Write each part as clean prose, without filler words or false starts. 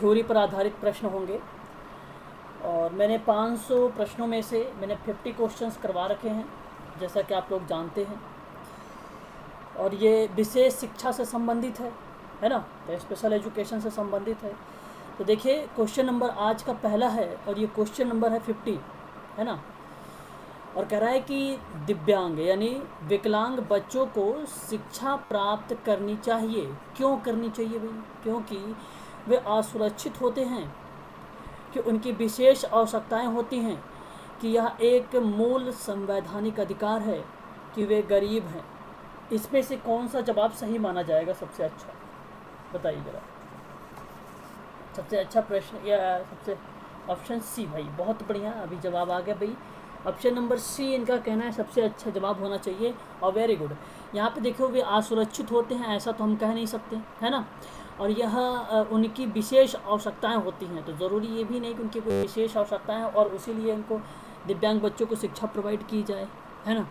Theory पर आधारित प्रश्न होंगे और मैंने 500 प्रश्नों में से मैंने 50 क्वेश्चंस करवा रखे हैं, जैसा कि आप लोग जानते हैं। और ये विशेष शिक्षा से संबंधित है ना, तो स्पेशल एजुकेशन से संबंधित है। तो देखिए, क्वेश्चन नंबर आज का पहला है और ये क्वेश्चन नंबर है 50, है ना। और कह रहा है कि दिव्यांग यानी विकलांग बच्चों को शिक्षा प्राप्त करनी चाहिए। क्यों करनी चाहिए भाई? क्योंकि वे असुरक्षित होते हैं, कि उनकी विशेष आवश्यकताएं होती हैं, कि यह एक मूल संवैधानिक अधिकार है, कि वे गरीब हैं। इसमें से कौन सा जवाब सही माना जाएगा सबसे अच्छा? बताइए ज़रा। सबसे अच्छा प्रश्न या सबसे ऑप्शन सी भाई, बहुत बढ़िया, अभी जवाब आ गया भाई। ऑप्शन नंबर सी इनका कहना है सबसे अच्छा जवाब होना चाहिए। और वेरी गुड। यहाँ पे देखो, वे असुरक्षित होते हैं ऐसा तो हम कह नहीं सकते, है ना। और यह उनकी विशेष आवश्यकताएं होती हैं, तो ज़रूरी ये भी नहीं कि उनकी कोई विशेष आवश्यकताएं और उसीलिए उनको दिव्यांग बच्चों को शिक्षा प्रोवाइड की जाए, है ना।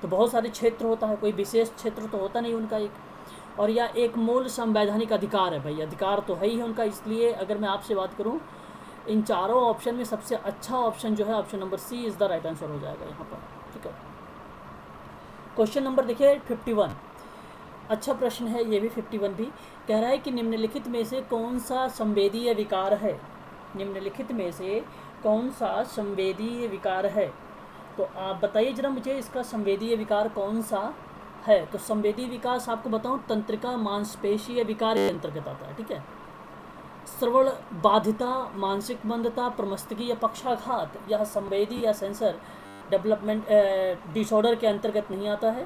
तो बहुत सारे क्षेत्र होता है, कोई विशेष क्षेत्र तो होता नहीं उनका एक। और यह एक मूल संवैधानिक अधिकार है भाई, अधिकार तो है ही है उनका। इसलिए अगर मैं आपसे बात करूं, इन चारों ऑप्शन में सबसे अच्छा ऑप्शन जो है option number C is the right answer हो जाएगा यहाँ पर, ठीक है। क्वेश्चन नंबर देखिए 51, अच्छा प्रश्न है ये भी 51 भी। कह रहा है कि निम्नलिखित में से कौन सा संवेदीय विकार है? निम्नलिखित में से कौन सा संवेदीय विकार है? तो आप बताइए जरा मुझे, इसका संवेदीय विकार कौन सा है? तो संवेदी विकास आपको बताऊं, तंत्रिका मांसपेशीय विकार के अंतर्गत आता है, ठीक है। श्रवण बाधिता, मानसिक मंदता, प्रमस्तकी या पक्षाघात, यह संवेदी या सेंसर डेवलपमेंट डिसऑर्डर के अंतर्गत नहीं आता है,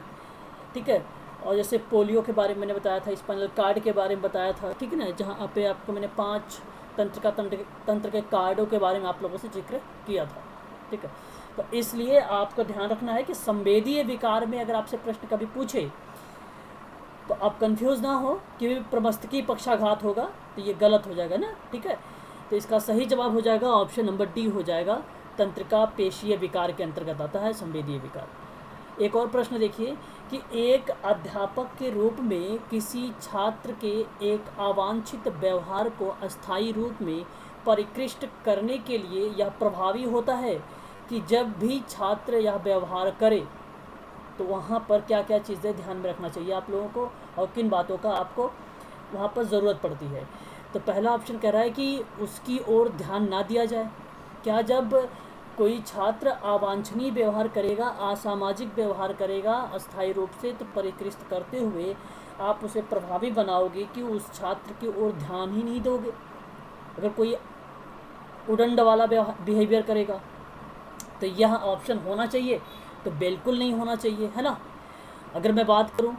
ठीक है। और जैसे पोलियो के बारे में मैंने बताया था, स्पाइनल कार्ड के बारे में बताया था, ठीक है ना, जहाँ पे आपको मैंने 5 तंत्र के कार्डों के बारे में आप लोगों से जिक्र किया था, ठीक है। तो इसलिए आपको ध्यान रखना है कि संवेदीय विकार में अगर आपसे प्रश्न कभी पूछे तो आप कंफ्यूज ना हो कि प्रमस्तकी पक्षाघात होगा, तो ये गलत हो जाएगा ना, ठीक है। तो इसका सही जवाब हो जाएगा ऑप्शन नंबर डी हो जाएगा, तंत्रिका पेशीय विकार के अंतर्गत आता है संवेदीय विकार। एक और प्रश्न देखिए कि एक अध्यापक के रूप में किसी छात्र के एक अवांछित व्यवहार को अस्थायी रूप में परिकृष्ट करने के लिए यह प्रभावी होता है कि जब भी छात्र यह व्यवहार करे तो वहाँ पर क्या क्या चीज़ें ध्यान में रखना चाहिए आप लोगों को, और किन बातों का आपको वहाँ पर ज़रूरत पड़ती है। तो पहला ऑप्शन कह रहा है कि उसकी ओर ध्यान ना दिया जाए। क्या जब कोई छात्र अवांछनीय व्यवहार करेगा, असामाजिक व्यवहार करेगा अस्थायी रूप से, तो परिकृष्ट करते हुए आप उसे प्रभावी बनाओगे कि उस छात्र की ओर ध्यान ही नहीं दोगे। अगर कोई उदंड वाला बिहेवियर करेगा तो यह ऑप्शन होना चाहिए, तो बिल्कुल नहीं होना चाहिए, है ना। अगर मैं बात करूं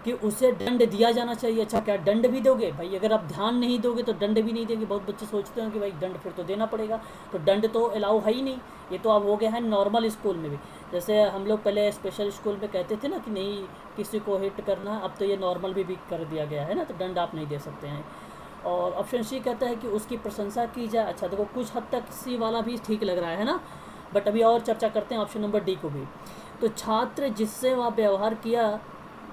कि उसे दंड दिया जाना चाहिए, अच्छा क्या दंड भी दोगे भाई? अगर आप ध्यान नहीं दोगे तो दंड भी नहीं देंगे। बहुत बच्चे सोचते हैं कि भाई दंड फिर तो देना पड़ेगा, तो दंड तो अलाउ है ही नहीं। ये तो अब हो गया है नॉर्मल स्कूल में भी। जैसे हम लोग पहले स्पेशल स्कूल में कहते थे ना कि नहीं किसी को हिट करना, अब तो ये नॉर्मल भी कर दिया गया है ना, तो दंड आप नहीं दे सकते हैं। और ऑप्शन सी कहता है कि उसकी प्रशंसा की जाए। अच्छा देखो, कुछ हद तक सी वाला भी ठीक लग रहा है ना, बट अभी और चर्चा करते हैं ऑप्शन नंबर डी को भी। तो छात्र जिससे वह व्यवहार किया,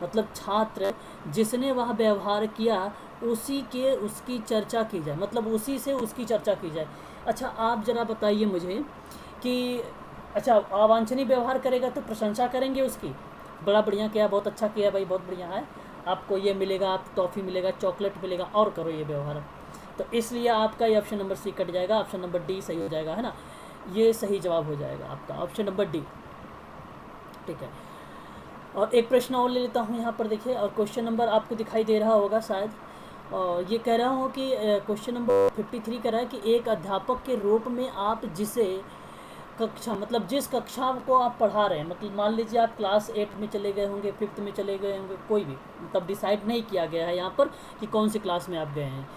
मतलब छात्र जिसने वह व्यवहार किया उसकी चर्चा की जाए, मतलब उसी से उसकी चर्चा की जाए। अच्छा आप ज़रा बताइए मुझे कि अच्छा अवांछनीय व्यवहार करेगा तो प्रशंसा करेंगे उसकी, बड़ा बढ़िया किया, बहुत अच्छा किया भाई, बहुत बढ़िया है, आपको ये मिलेगा, आपको टॉफ़ी मिलेगा, चॉकलेट मिलेगा, और करो ये व्यवहार। तो इसलिए आपका ये ऑप्शन नंबर सी कट जाएगा, ऑप्शन नंबर डी सही हो जाएगा, है ना। ये सही जवाब हो जाएगा आपका ऑप्शन नंबर डी, ठीक है। और एक प्रश्न और ले लेता हूँ यहाँ पर देखिए, और क्वेश्चन नंबर आपको दिखाई दे रहा होगा शायद। और ये कह रहा हूँ कि क्वेश्चन नंबर 53 कह रहा है कि एक अध्यापक के रूप में आप जिसे कक्षा, मतलब जिस कक्षा को आप पढ़ा रहे हैं, मतलब मान लीजिए आप क्लास 8 में चले गए होंगे, 5th में चले गए होंगे, कोई भी, मतलब डिसाइड नहीं किया गया है यहाँ पर कि कौन सी क्लास में आप गए हैं,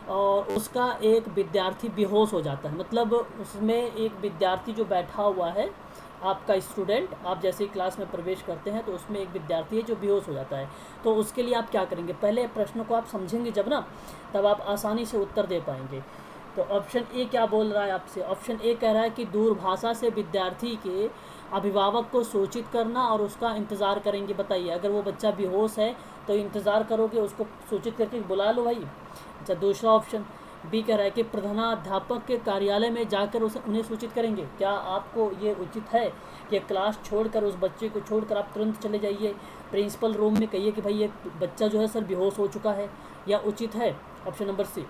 और उसका एक विद्यार्थी बेहोश हो जाता है, मतलब उसमें एक विद्यार्थी जो बैठा हुआ है, आपका स्टूडेंट, आप जैसे ही क्लास में प्रवेश करते हैं तो उसमें एक विद्यार्थी है जो बेहोश हो जाता है। तो उसके लिए आप क्या करेंगे? पहले प्रश्न को आप समझेंगे जब ना, तब आप आसानी से उत्तर दे पाएंगे। तो ऑप्शन ए क्या बोल रहा है आपसे? ऑप्शन ए कह रहा है कि दूरभाषा से विद्यार्थी के अभिभावक को सूचित करना और उसका इंतज़ार करेंगे। बताइए, अगर वो बच्चा बेहोश है तो इंतज़ार करोगे, उसको सूचित करके बुला लो भाई। अच्छा दूसरा ऑप्शन बी कह रहा है कि प्रधानाध्यापक के कार्यालय में जाकर उन्हें सूचित करेंगे। क्या आपको ये उचित है कि क्लास छोड़कर, उस बच्चे को छोड़कर आप तुरंत चले जाइए प्रिंसिपल रूम में, कहिए कि भाई ये बच्चा जो है सर बेहोश हो चुका है, या उचित है? Option number C.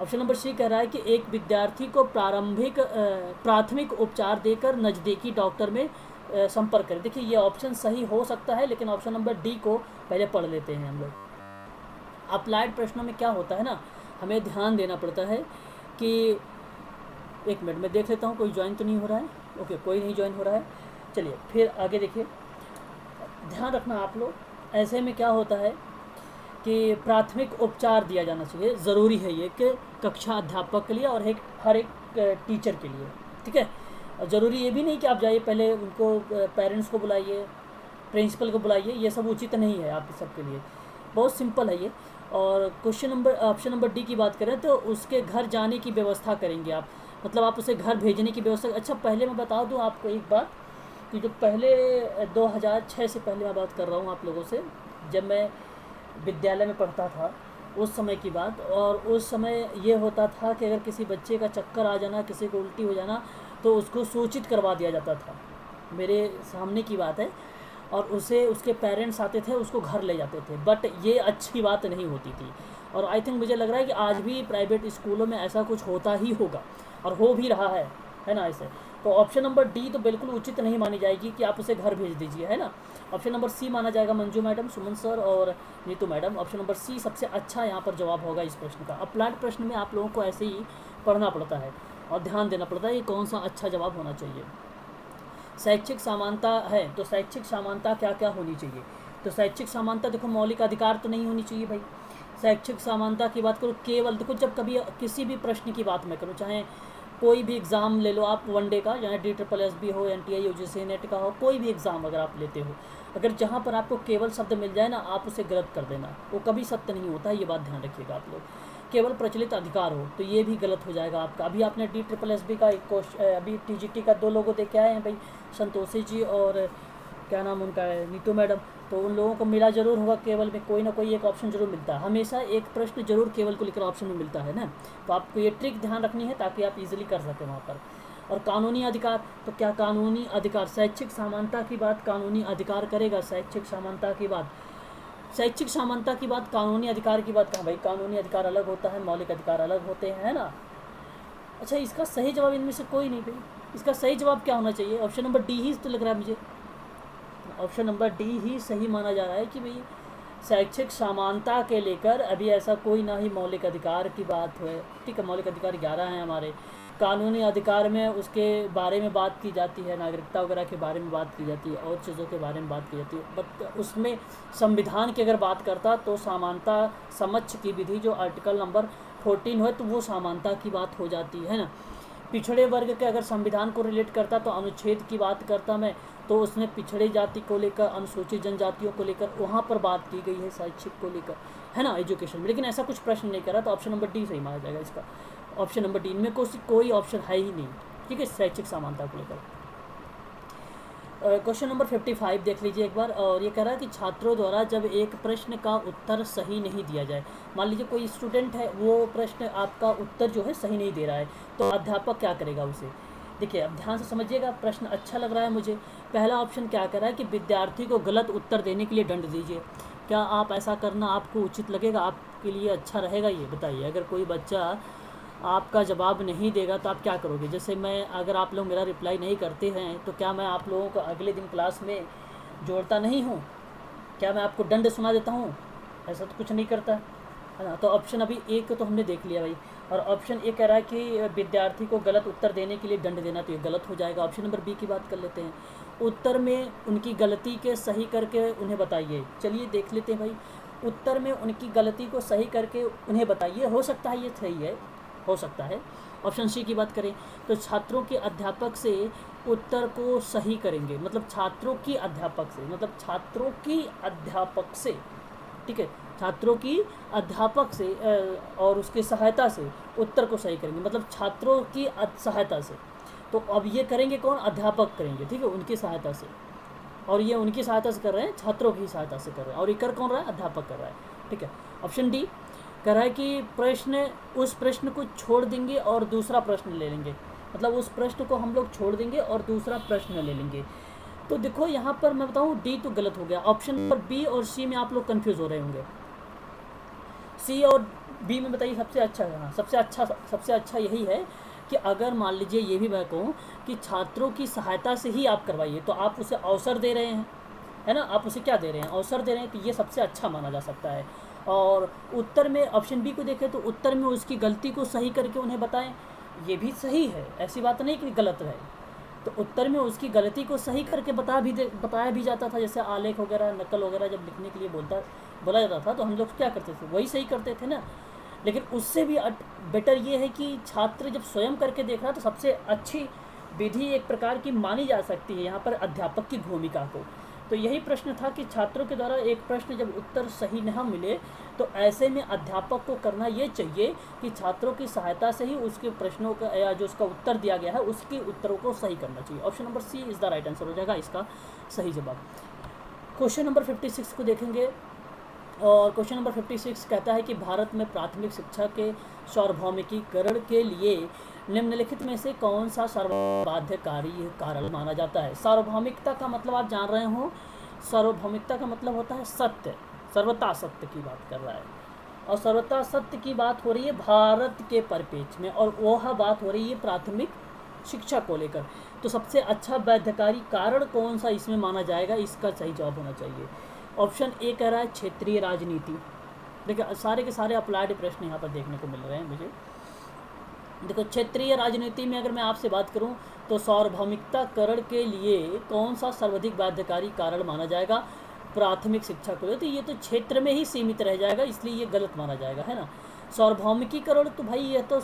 Option number C कह रहा है कि एक विद्यार्थी को प्राथमिक उपचार देकर नज़दीकी डॉक्टर में संपर्क करें। देखिए ये ऑप्शन सही हो सकता है, लेकिन ऑप्शन नंबर डी को पहले पढ़ लेते हैं हम लोग। अप्लाइड प्रश्नों में क्या होता है ना, हमें ध्यान देना पड़ता है कि, एक मिनट में देख लेता हूँ कोई ज्वाइन तो नहीं हो रहा है। ओके, कोई नहीं ज्वाइन हो रहा है। चलिए फिर आगे देखिए, ध्यान रखना आप लोग, ऐसे में क्या होता है कि प्राथमिक उपचार दिया जाना चाहिए, ज़रूरी है ये कि कक्षा अध्यापक के लिए और हर एक टीचर के लिए, ठीक है। ज़रूरी ये भी नहीं कि आप जाइए पहले उनको पेरेंट्स को बुलाइए, प्रिंसिपल को बुलाइए, ये सब उचित नहीं है आप सबके लिए। बहुत सिंपल है ये। और ऑप्शन नंबर डी की बात करें तो उसके घर जाने की व्यवस्था करेंगे आप, मतलब आप उसे घर भेजने की व्यवस्था। अच्छा, पहले मैं बता दूं आपको एक बात कि जो पहले 2006 से पहले मैं बात कर रहा हूँ आप लोगों से, जब मैं विद्यालय में पढ़ता था उस समय की बात। और उस समय ये होता था कि अगर किसी बच्चे का चक्कर आ जाना, किसी को उल्टी हो जाना, तो उसको सूचित करवा दिया जाता था। मेरे सामने की बात है। और उसे उसके पेरेंट्स आते थे, उसको घर ले जाते थे, बट ये अच्छी बात नहीं होती थी। और आई थिंक मुझे लग रहा है कि आज भी प्राइवेट स्कूलों में ऐसा कुछ होता ही होगा और हो भी रहा है ना ऐसे। तो ऑप्शन नंबर डी तो बिल्कुल उचित नहीं मानी जाएगी कि आप उसे घर भेज दीजिए, है ना। ऑप्शन नंबर सी माना जाएगा, मंजू मैडम, सुमन सर और Neetu madam. Option number C सबसे अच्छा यहाँ पर जवाब होगा इस प्रश्न का। अप्लाइड प्रश्न में आप लोगों को ऐसे ही पढ़ना पड़ता है और ध्यान देना पड़ता है कि कौन सा अच्छा जवाब होना चाहिए। शैक्षिक समानता है, तो शैक्षिक समानता क्या क्या होनी चाहिए? तो शैक्षिक समानता देखो, मौलिक अधिकार तो नहीं होनी चाहिए भाई। शैक्षिक समानता की बात करो केवल, देखो जब कभी किसी भी प्रश्न की बात मैं करूँ, चाहे कोई भी एग्ज़ाम ले लो आप, वनडे का, चाहे DSSB हो, NTI UGC नेट का हो, कोई भी एग्ज़ाम अगर आप लेते हो, अगर जहाँ पर आपको केवल शब्द मिल जाए ना, आप उसे गलत कर देना, वो कभी सत्य नहीं होता है, ये बात ध्यान रखिएगा आप लोग। केवल प्रचलित अधिकार हो तो ये भी गलत हो जाएगा आपका। अभी आपने DSSB का एक क्वेश्चन, अभी TGT का 2 लोगों देख के आए हैं भाई, संतोषी जी और क्या नाम उनका है, नीतू मैडम। तो उन लोगों को मिला जरूर होगा केवल में, कोई ना कोई एक ऑप्शन जरूर मिलता है, हमेशा एक प्रश्न जरूर केवल को लेकर ऑप्शन में मिलता है ना। तो आपको ये ट्रिक ध्यान रखनी है ताकि आप इजीली कर सकें वहाँ पर। और कानूनी अधिकार, तो क्या कानूनी अधिकार, शैक्षिक समानता की बात कानूनी अधिकार करेगा? शैक्षिक समानता की बात, शैक्षिक समानता की बात, कानूनी अधिकार की बात कहाँ भाई? कानूनी अधिकार अलग होता है, मौलिक अधिकार अलग होते हैं, है ना। अच्छा, इसका सही जवाब इनमें से कोई नहीं भाई। इसका सही जवाब क्या होना चाहिए? ऑप्शन नंबर डी ही तो लग रहा है मुझे। ऑप्शन नंबर डी ही सही माना जा रहा है कि भाई शैक्षिक समानता के लेकर अभी ऐसा कोई ना ही मौलिक अधिकार की बात है, ठीक है। मौलिक अधिकार 11 हैं हमारे। कानूनी अधिकार में उसके बारे में बात की जाती है, नागरिकता वगैरह के बारे में बात की जाती है, और चीज़ों के बारे में बात की जाती है। बट उसमें संविधान की अगर बात करता तो समानता समक्ष की विधि जो आर्टिकल नंबर 14 है, तो वो समानता की बात हो जाती है ना। पिछड़े वर्ग के अगर संविधान को रिलेट करता तो अनुच्छेद की बात करता मैं, तो उसमें पिछड़े जाति को लेकर, अनुसूचित जनजातियों को लेकर वहाँ पर बात की गई है, शैक्षिक को लेकर, है ना, एजुकेशन में। लेकिन ऐसा कुछ प्रश्न नहीं करा, तो ऑप्शन नंबर डी सही माना जाएगा इसका। ऑप्शन नंबर डी, इनमें कोई ऑप्शन है ही नहीं, ठीक है, शैक्षिक समानता को लेकर। क्वेश्चन नंबर 55 देख लीजिए एक बार। और ये कह रहा है कि छात्रों द्वारा जब एक प्रश्न का उत्तर सही नहीं दिया जाए, मान लीजिए कोई स्टूडेंट है, वो प्रश्न आपका उत्तर जो है सही नहीं दे रहा है, तो अध्यापक क्या करेगा उसे? देखिए अब ध्यान से समझिएगा, प्रश्न अच्छा लग रहा है मुझे। पहला ऑप्शन क्या कह रहा है कि विद्यार्थी को गलत उत्तर देने के लिए दंड दीजिए। क्या आप ऐसा करना आपको उचित लगेगा, आपके लिए अच्छा रहेगा? ये बताइए। अगर कोई बच्चा आपका जवाब नहीं देगा तो आप क्या करोगे? जैसे मैं, अगर आप लोग मेरा रिप्लाई नहीं करते हैं तो क्या मैं आप लोगों को अगले दिन क्लास में जोड़ता नहीं हूँ? क्या मैं आपको दंड सुना देता हूँ? ऐसा तो कुछ नहीं करता, है ना। तो ऑप्शन अभी एक तो हमने देख लिया भाई। और ऑप्शन ए कह रहा है कि विद्यार्थी को गलत उत्तर देने के लिए दंड देना, तो ये गलत हो जाएगा। ऑप्शन नंबर बी की बात कर लेते हैं। उत्तर में उनकी गलती के सही करके उन्हें बताइए। चलिए देख लेते हैं भाई। उत्तर में उनकी गलती को सही करके उन्हें बताइए, हो सकता है ये सही है, हो सकता है। ऑप्शन सी की बात करें तो छात्रों के अध्यापक से उत्तर को सही करेंगे, मतलब छात्रों की अध्यापक से, मतलब छात्रों की अध्यापक से, ठीक है, छात्रों की अध्यापक से और उसकी सहायता से उत्तर को सही करेंगे, मतलब छात्रों की सहायता से। तो अब ये करेंगे कौन? अध्यापक करेंगे, ठीक है, उनकी सहायता से। और ये उनकी सहायता से कर रहे हैं, छात्रों की सहायता से कर रहे हैं, और ये कर कौन रहा है? अध्यापक कर रहा है, ठीक है। ऑप्शन डी, कह रहा है कि प्रश्न, उस प्रश्न को छोड़ देंगे और दूसरा प्रश्न ले लेंगे, मतलब उस प्रश्न को हम लोग छोड़ देंगे और दूसरा प्रश्न ले लेंगे। तो देखो यहाँ पर मैं बताऊँ, डी तो गलत हो गया। ऑप्शन नंबर बी और सी में आप लोग कंफ्यूज हो रहे होंगे। सी और बी में बताइए सबसे अच्छा है। हाँ, सबसे अच्छा यही है कि अगर मान लीजिए ये भी मैं कहूँ कि छात्रों की सहायता से ही आप करवाइए, तो आप उसे अवसर दे रहे हैं, है ना, आप उसे क्या दे रहे हैं, अवसर दे रहे हैं, तो ये सबसे अच्छा माना जा सकता है। और उत्तर में ऑप्शन बी को देखें तो उत्तर में उसकी गलती को सही करके उन्हें बताएं, ये भी सही है, ऐसी बात नहीं कि गलत है। तो उत्तर में उसकी गलती को सही करके बताया भी जाता था, जैसे आलेख वगैरह, नकल वगैरह जब लिखने के लिए बोला जाता था, तो हम लोग क्या करते थे, वही सही करते थे ना। लेकिन उससे भी बेटर ये है कि छात्र जब स्वयं करके देख रहा है, तो सबसे अच्छी विधि एक प्रकार की मानी जा सकती है यहाँ पर अध्यापक की भूमिका को। तो यही प्रश्न था कि छात्रों के द्वारा एक प्रश्न जब उत्तर सही न मिले, तो ऐसे में अध्यापक को करना ये चाहिए कि छात्रों की सहायता से ही उसके प्रश्नों का या जो उसका उत्तर दिया गया है उसके उत्तरों को सही करना चाहिए। Option number C is the right answer हो जाएगा इसका सही जवाब। क्वेश्चन नंबर 56 को देखेंगे, और क्वेश्चन नंबर 56 कहता है कि भारत में प्राथमिक शिक्षा के सार्वभौमिकीकरण के लिए निम्नलिखित में से कौन सा सर्वबाध्यकारी कारण माना जाता है। सार्वभौमिकता का मतलब आप जान रहे हो, सार्वभौमिकता का मतलब होता है सत्य, सर्वता सत्य की बात कर रहा है, और सर्वता सत्य की बात हो रही है भारत के परिप्रेक्ष्य में, और वह बात हो रही है प्राथमिक शिक्षा को लेकर। तो सबसे अच्छा बाध्यकारी कारण कौन सा इसमें माना जाएगा, इसका सही जवाब होना चाहिए। ऑप्शन ए कह रहा है क्षेत्रीय राजनीति। देखिए सारे के सारे अप्लाइड प्रश्न यहाँ पर देखने को मिल रहे हैं मुझे। देखो क्षेत्रीय राजनीति में अगर मैं आपसे बात करूं तो सार्वभौमिकताकरण के लिए कौन सा सर्वाधिक बाध्यकारी कारण माना जाएगा, प्राथमिक शिक्षा को, तो ये तो क्षेत्र में ही सीमित रह जाएगा, इसलिए ये गलत माना जाएगा, है ना। सार्वभौमिकीकरण तो भाई ये तो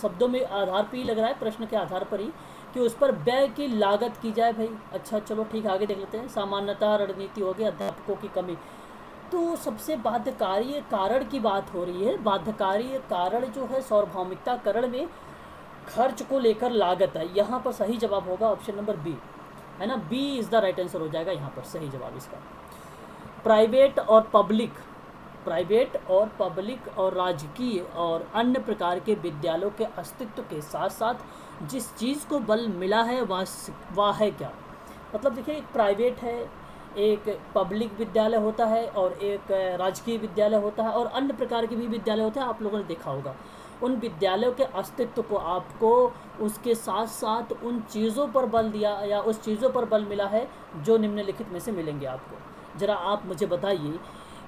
शब्दों में आधार पर ही लग रहा है, प्रश्न के आधार पर ही, कि उस पर व्यय की लागत की जाए भाई। अच्छा चलो ठीक, आगे देख लेते हैं। सामान्यतः रणनीति हो गई, अध्यापकों की कमी। तो सबसे बाध्यकारी कारण की बात हो रही है। बाध्यकारी कारण जो है सार्वभौमिकताकरण में खर्च को लेकर लागत है। यहाँ पर सही जवाब होगा ऑप्शन नंबर बी, है ना, B is the right answer हो जाएगा यहाँ पर सही जवाब इसका। प्राइवेट और पब्लिक और राजकीय और अन्य प्रकार के विद्यालयों के अस्तित्व के साथ साथ जिस चीज़ को बल मिला है वह है क्या। मतलब देखिए, एक प्राइवेट है, एक पब्लिक विद्यालय होता है, और एक राजकीय विद्यालय होता है, और अन्य प्रकार के भी विद्यालय होते हैं, आप लोगों ने देखा होगा। उन विद्यालयों के अस्तित्व को आपको उसके साथ साथ उन चीज़ों पर बल दिया या उस चीज़ों पर बल मिला है जो निम्नलिखित में से मिलेंगे आपको। ज़रा आप मुझे बताइए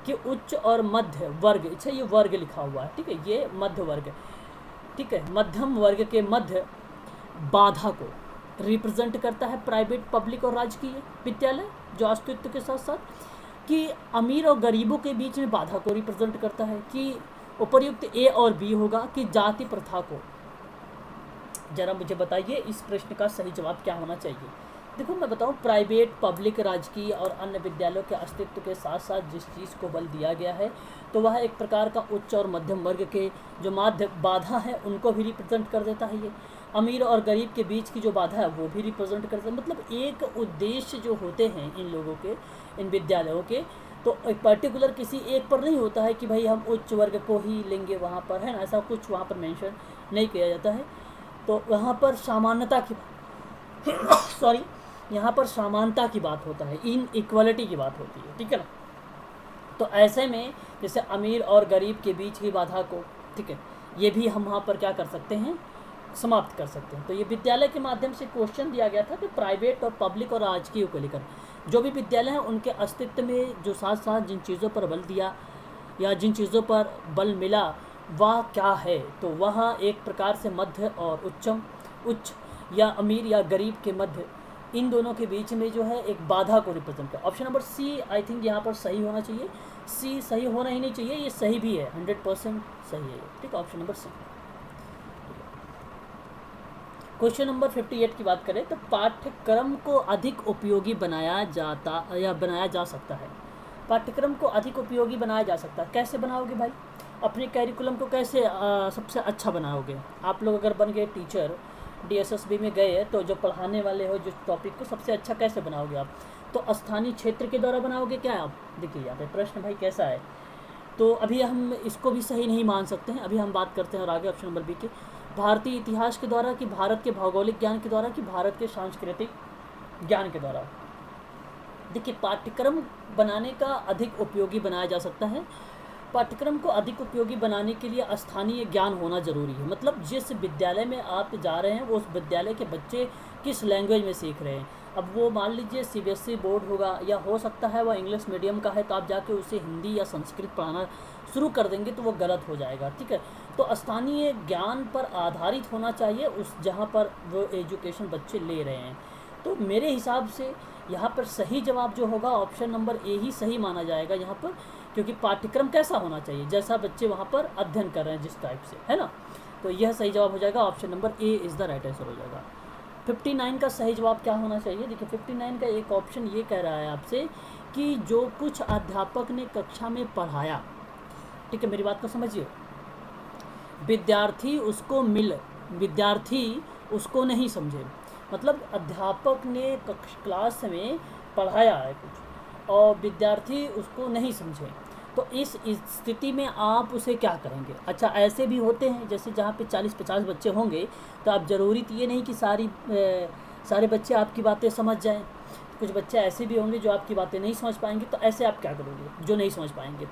कि उच्च और मध्य वर्ग, अच्छा ये वर्ग लिखा हुआ है, ठीक है, ये मध्य वर्ग, ठीक है, मध्यम वर्ग के मध्य बाधा को रिप्रेजेंट करता है प्राइवेट, पब्लिक और राजकीय विद्यालय जो अस्तित्व के साथ साथ, कि अमीर और गरीबों के बीच में बाधा को रिप्रेजेंट करता है, कि उपर्युक्त ए और बी होगा, कि जाति प्रथा को। जरा मुझे बताइए इस प्रश्न का सही जवाब क्या होना चाहिए। देखो मैं बताऊं, प्राइवेट, पब्लिक, राजकीय और अन्य विद्यालयों के अस्तित्व के साथ साथ जिस चीज़ को बल दिया गया है, तो वह एक प्रकार का उच्च और मध्यम वर्ग के जो माध्य बाधा है उनको भी रिप्रेजेंट कर देता है। ये अमीर और गरीब के बीच की जो बाधा है वो भी रिप्रेजेंट करता है। मतलब एक उद्देश्य जो होते हैं इन लोगों के, इन विद्यालयों के, तो एक पर्टिकुलर किसी एक पर नहीं होता है कि भाई हम उच्च वर्ग को ही लेंगे वहाँ पर, है ना, ऐसा कुछ वहाँ पर मेंशन नहीं किया जाता है। तो वहाँ पर समानता की यहाँ पर समानता की बात होता है, इन इक्वलिटी की बात होती है, ठीक है ना। तो ऐसे में जैसे अमीर और गरीब के बीच की बाधा को, ठीक है, ये भी हम वहाँ पर क्या कर सकते हैं, समाप्त कर सकते हैं। तो ये विद्यालय के माध्यम से क्वेश्चन दिया गया था कि प्राइवेट और पब्लिक और राजकीय को लेकर जो भी विद्यालय हैं उनके अस्तित्व में जो साथ साथ जिन चीज़ों पर बल दिया या जिन चीज़ों पर बल मिला वह क्या है, तो वह एक प्रकार से मध्य और उच्च या अमीर या गरीब के मध्य, इन दोनों के बीच में जो है एक बाधा को रिप्रेजेंट कर। Option number C I think यहाँ पर सही होना चाहिए। सी सही होना ही नहीं चाहिए, ये सही भी है, 100% सही है, ठीक है, option number C. Question number 58 की बात करें तो पाठ्यक्रम को अधिक उपयोगी बनाया जा सकता है। पाठ्यक्रम को अधिक उपयोगी बनाया जा सकता है, कैसे बनाओगे भाई, अपने कैरिकुलम को कैसे सबसे अच्छा बनाओगे। आप लोग अगर बन गए टीचर, DSSB में गए, तो जो पढ़ाने वाले हो जिस टॉपिक को सबसे अच्छा कैसे बनाओगे आप, तो स्थानीय क्षेत्र के द्वारा बनाओगे क्या आप। देखिए यहाँ पे प्रश्न भाई कैसा है, तो अभी हम इसको भी सही नहीं मान सकते हैं। अभी हम बात करते हैं और आगे ऑप्शन नंबर बी के, भारतीय इतिहास के द्वारा कि भारत के भौगोलिक ज्ञान के द्वारा कि भारत के सांस्कृतिक ज्ञान के द्वारा। देखिए, पाठ्यक्रम बनाने का अधिक उपयोगी बनाया जा सकता है। पाठ्यक्रम को अधिक उपयोगी बनाने के लिए स्थानीय ज्ञान होना ज़रूरी है। मतलब जिस विद्यालय में आप जा रहे हैं वो उस विद्यालय के बच्चे किस लैंग्वेज में सीख रहे हैं। अब वो मान लीजिए सीबीएसई बोर्ड होगा या हो सकता है वह इंग्लिश मीडियम का है, तो आप जाके उसे हिंदी या संस्कृत पढ़ाना शुरू कर देंगे तो वो गलत हो जाएगा। ठीक है, तो स्थानीय ज्ञान पर आधारित होना चाहिए उस जहाँ पर वो एजुकेशन बच्चे ले रहे हैं। तो मेरे हिसाब से यहाँ पर सही जवाब जो होगा ऑप्शन नंबर ए ही सही माना जाएगा यहाँ पर, क्योंकि पाठ्यक्रम कैसा होना चाहिए, जैसा बच्चे वहाँ पर अध्ययन कर रहे हैं जिस टाइप से, है ना। तो यह सही जवाब हो जाएगा, option number A is the right answer हो जाएगा। 59 का सही जवाब क्या होना चाहिए। देखिए 59 का एक ऑप्शन ये कह रहा है आपसे कि जो कुछ अध्यापक ने कक्षा में पढ़ाया, ठीक है, मेरी बात को समझिए, विद्यार्थी उसको नहीं समझे। मतलब अध्यापक ने क्लास में पढ़ाया है कुछ और विद्यार्थी उसको नहीं समझे, तो इस स्थिति में आप उसे क्या करेंगे। अच्छा, ऐसे भी होते हैं जैसे जहाँ पे 40-50 बच्चे होंगे तो आप ज़रूरी तो ये नहीं कि सारे बच्चे आपकी बातें समझ जाएं। कुछ बच्चे ऐसे भी होंगे जो आपकी बातें नहीं समझ पाएंगे, तो ऐसे आप क्या करोगे जो नहीं समझ पाएंगे।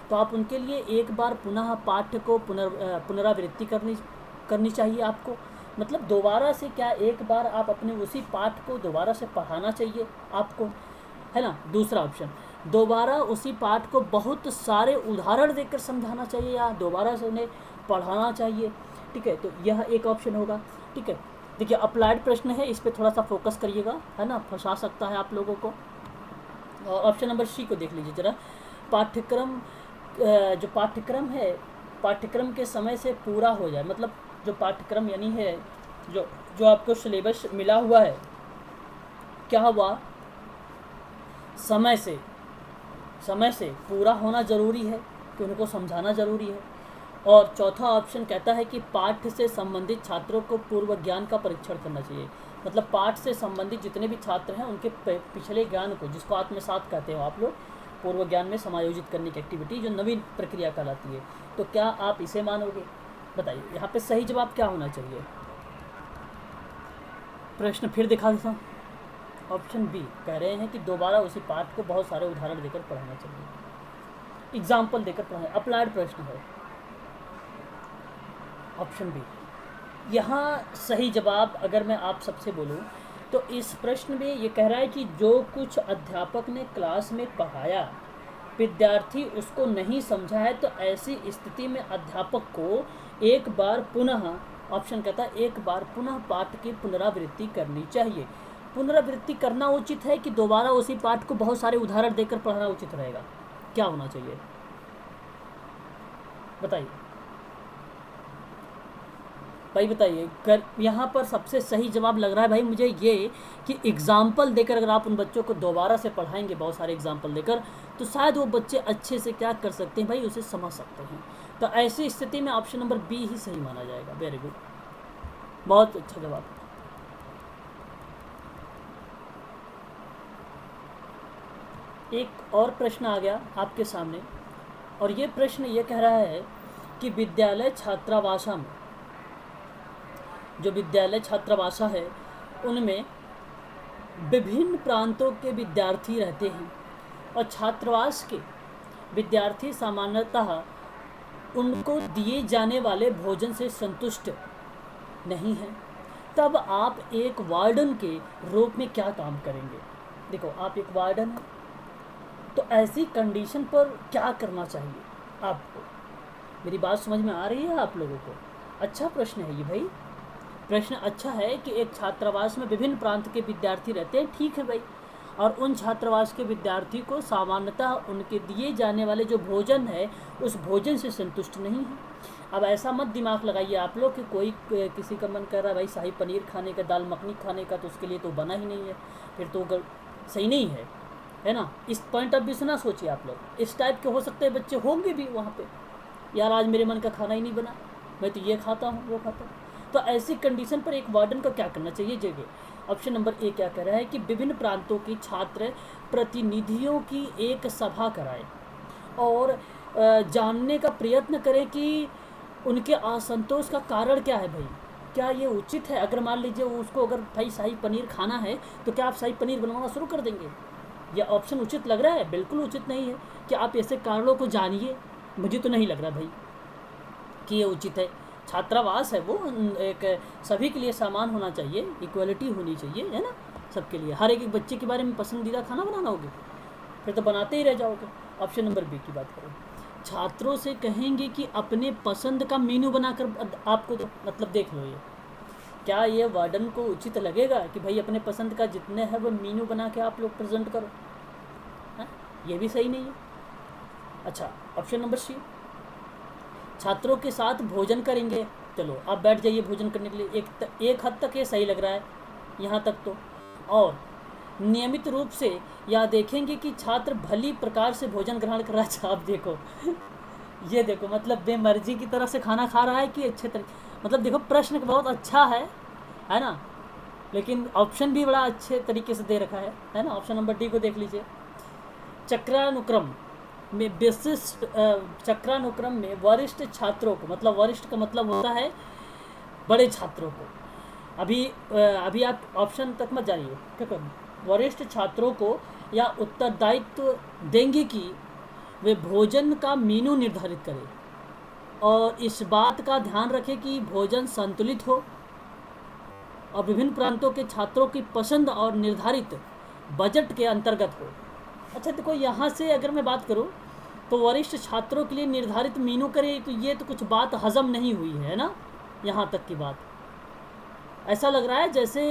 तो आप उनके लिए एक बार पुनः पाठ्य को पुनरावृत्ति करनी चाहिए आपको। मतलब दोबारा से क्या, एक बार आप अपने उसी पाठ को दोबारा से पढ़ाना चाहिए आपको, है ना। दूसरा ऑप्शन, दोबारा उसी पाठ को बहुत सारे उदाहरण देकर समझाना चाहिए या दोबारा से उन्हें पढ़ाना चाहिए। ठीक है, तो यह एक ऑप्शन होगा। ठीक है, देखिए अप्लाइड प्रश्न है, इस पर थोड़ा सा फोकस करिएगा, है ना, फंसा सकता है आप लोगों को। और ऑप्शन नंबर सी को देख लीजिए ज़रा। जो पाठ्यक्रम है, पाठ्यक्रम के समय से पूरा हो जाए। मतलब जो पाठ्यक्रम यानी है जो आपको सिलेबस मिला हुआ है, क्या हुआ, समय से पूरा होना ज़रूरी है कि उनको समझाना ज़रूरी है। और चौथा ऑप्शन कहता है कि पाठ से संबंधित छात्रों को पूर्व ज्ञान का परीक्षण करना चाहिए। मतलब पाठ से संबंधित जितने भी छात्र हैं उनके पिछले ज्ञान को, जिसको आत्मसात कहते हो आप लोग, पूर्व ज्ञान में समायोजित करने की एक्टिविटी जो नवीन प्रक्रिया कहलाती है। तो क्या आप इसे मानोगे, बताइए। यहाँ पे सही जवाब क्या होना चाहिए। प्रश्न फिर दिखा देता हूँ। ऑप्शन बी कह रहे हैं कि दोबारा उसी पाठ को बहुत सारे उदाहरण देकर पढ़ाना चाहिए, एग्जाम्पल देकर पढ़ाना। अप्लाइड प्रश्न है, ऑप्शन बी। यहाँ सही जवाब अगर मैं आप सबसे बोलूँ तो इस प्रश्न में ये कह रहा है कि जो कुछ अध्यापक ने क्लास में पढ़ाया विद्यार्थी उसको नहीं समझा है, तो ऐसी स्थिति में अध्यापक को एक बार पुनः, ऑप्शन कहता है एक बार पुनः पाठ की पुनरावृत्ति करनी चाहिए। पुनरावृत्ति करना उचित है कि दोबारा उसी पाठ को बहुत सारे उदाहरण देकर पढ़ना उचित रहेगा, क्या होना चाहिए बताइए भाई, बताइए। यहाँ पर सबसे सही जवाब लग रहा है भाई मुझे ये कि एग्ज़ाम्पल देकर अगर आप उन बच्चों को दोबारा से पढ़ाएंगे बहुत सारे एग्जाम्पल देकर, तो शायद वो बच्चे अच्छे से क्या कर सकते हैं भाई, उसे समझ सकते हैं। तो ऐसी स्थिति में ऑप्शन नंबर बी ही सही माना जाएगा। वेरी गुड, बहुत अच्छा जवाब। एक और प्रश्न आ गया आपके सामने, और ये प्रश्न ये कह रहा है कि विद्यालय छात्रावासा में, जो विद्यालय छात्रावासा है उनमें विभिन्न प्रांतों के विद्यार्थी रहते हैं और छात्रावास के विद्यार्थी सामान्यतः उनको दिए जाने वाले भोजन से संतुष्ट नहीं हैं। तब आप एक वार्डन के रूप में क्या काम करेंगे। देखो, आप एक वार्डन हैं, तो ऐसी कंडीशन पर क्या करना चाहिए आपको। मेरी बात समझ में आ रही है आप लोगों को। अच्छा प्रश्न है ये भाई, प्रश्न अच्छा है कि एक छात्रावास में विभिन्न प्रांत के विद्यार्थी रहते हैं, ठीक है भाई, और उन छात्रावास के विद्यार्थी को सामान्यतः उनके दिए जाने वाले जो भोजन है उस भोजन से संतुष्ट नहीं है। अब ऐसा मत दिमाग लगाइए आप लोग कि कोई किसी का मन कर रहा है भाई शाही पनीर खाने का, दाल मखनी खाने का, तो उसके लिए तो बना ही नहीं है, फिर तो सही नहीं है ना। इस पॉइंट ऑफ व्यू से ना सोचिए आप लोग। इस टाइप के हो सकते हैं बच्चे होंगे भी वहाँ पे, यार आज मेरे मन का खाना ही नहीं बना, मैं तो ये खाता हूँ वो खाता हूँ। तो ऐसी कंडीशन पर एक वार्डन को क्या करना चाहिए जगह। ऑप्शन नंबर ए क्या कह रहा है कि विभिन्न प्रांतों की छात्र प्रतिनिधियों की एक सभा कराए और जानने का प्रयत्न करें कि उनके असंतोष का कारण क्या है भाई, क्या ये उचित है। अगर मान लीजिए उसको अगर भाई शाही पनीर खाना है तो क्या आप शाही पनीर बनवाना शुरू कर देंगे? यह ऑप्शन उचित लग रहा है? बिल्कुल उचित नहीं है कि आप ऐसे कारणों को जानिए। मुझे तो नहीं लग रहा भाई कि ये उचित है। छात्रावास है वो, एक सभी के लिए सामान होना चाहिए, इक्वलिटी होनी चाहिए, है ना, सबके लिए। हर एक बच्चे के बारे में पसंदीदा खाना बनाना होगा, फिर तो बनाते ही रह जाओगे। ऑप्शन नंबर बी की बात करें, छात्रों से कहेंगे कि अपने पसंद का मेनू बनाकर आपको तो मतलब देख लो, ये क्या ये वार्डन को उचित लगेगा कि भाई अपने पसंद का जितने है वो मेनू बना के आप लोग प्रेजेंट करो? हाँ, ये भी सही नहीं है। अच्छा, ऑप्शन नंबर सी, छात्रों के साथ भोजन करेंगे। चलो आप बैठ जाइए भोजन करने के लिए, एक हद तक ये सही लग रहा है यहाँ तक तो। और नियमित रूप से या देखेंगे कि छात्र भली प्रकार से भोजन ग्रहण कर रहा है। आप देखो ये देखो, मतलब बेमर्जी की तरह से खाना खा रहा है कि अच्छे तरीके, मतलब देखो प्रश्न बहुत अच्छा है ना, लेकिन ऑप्शन भी बड़ा अच्छे तरीके से दे रखा है ना। ऑप्शन नंबर डी को देख लीजिए, चक्रानुक्रम में विशिष्ट चक्रानुक्रम में वरिष्ठ छात्रों को, मतलब वरिष्ठ का मतलब होता है बड़े छात्रों को। अभी आप ऑप्शन तक मत जाइए, क्या करूँ, वरिष्ठ छात्रों को या उत्तरदायित्व देंगे कि वे भोजन का मेनू निर्धारित करें और इस बात का ध्यान रखें कि भोजन संतुलित हो और विभिन्न प्रांतों के छात्रों की पसंद और निर्धारित बजट के अंतर्गत हो। अच्छा देखो, यहाँ से अगर मैं बात करूँ तो वरिष्ठ छात्रों के लिए निर्धारित मेनू करें, तो ये तो कुछ बात हजम नहीं हुई है ना, यहाँ तक की बात ऐसा लग रहा है जैसे,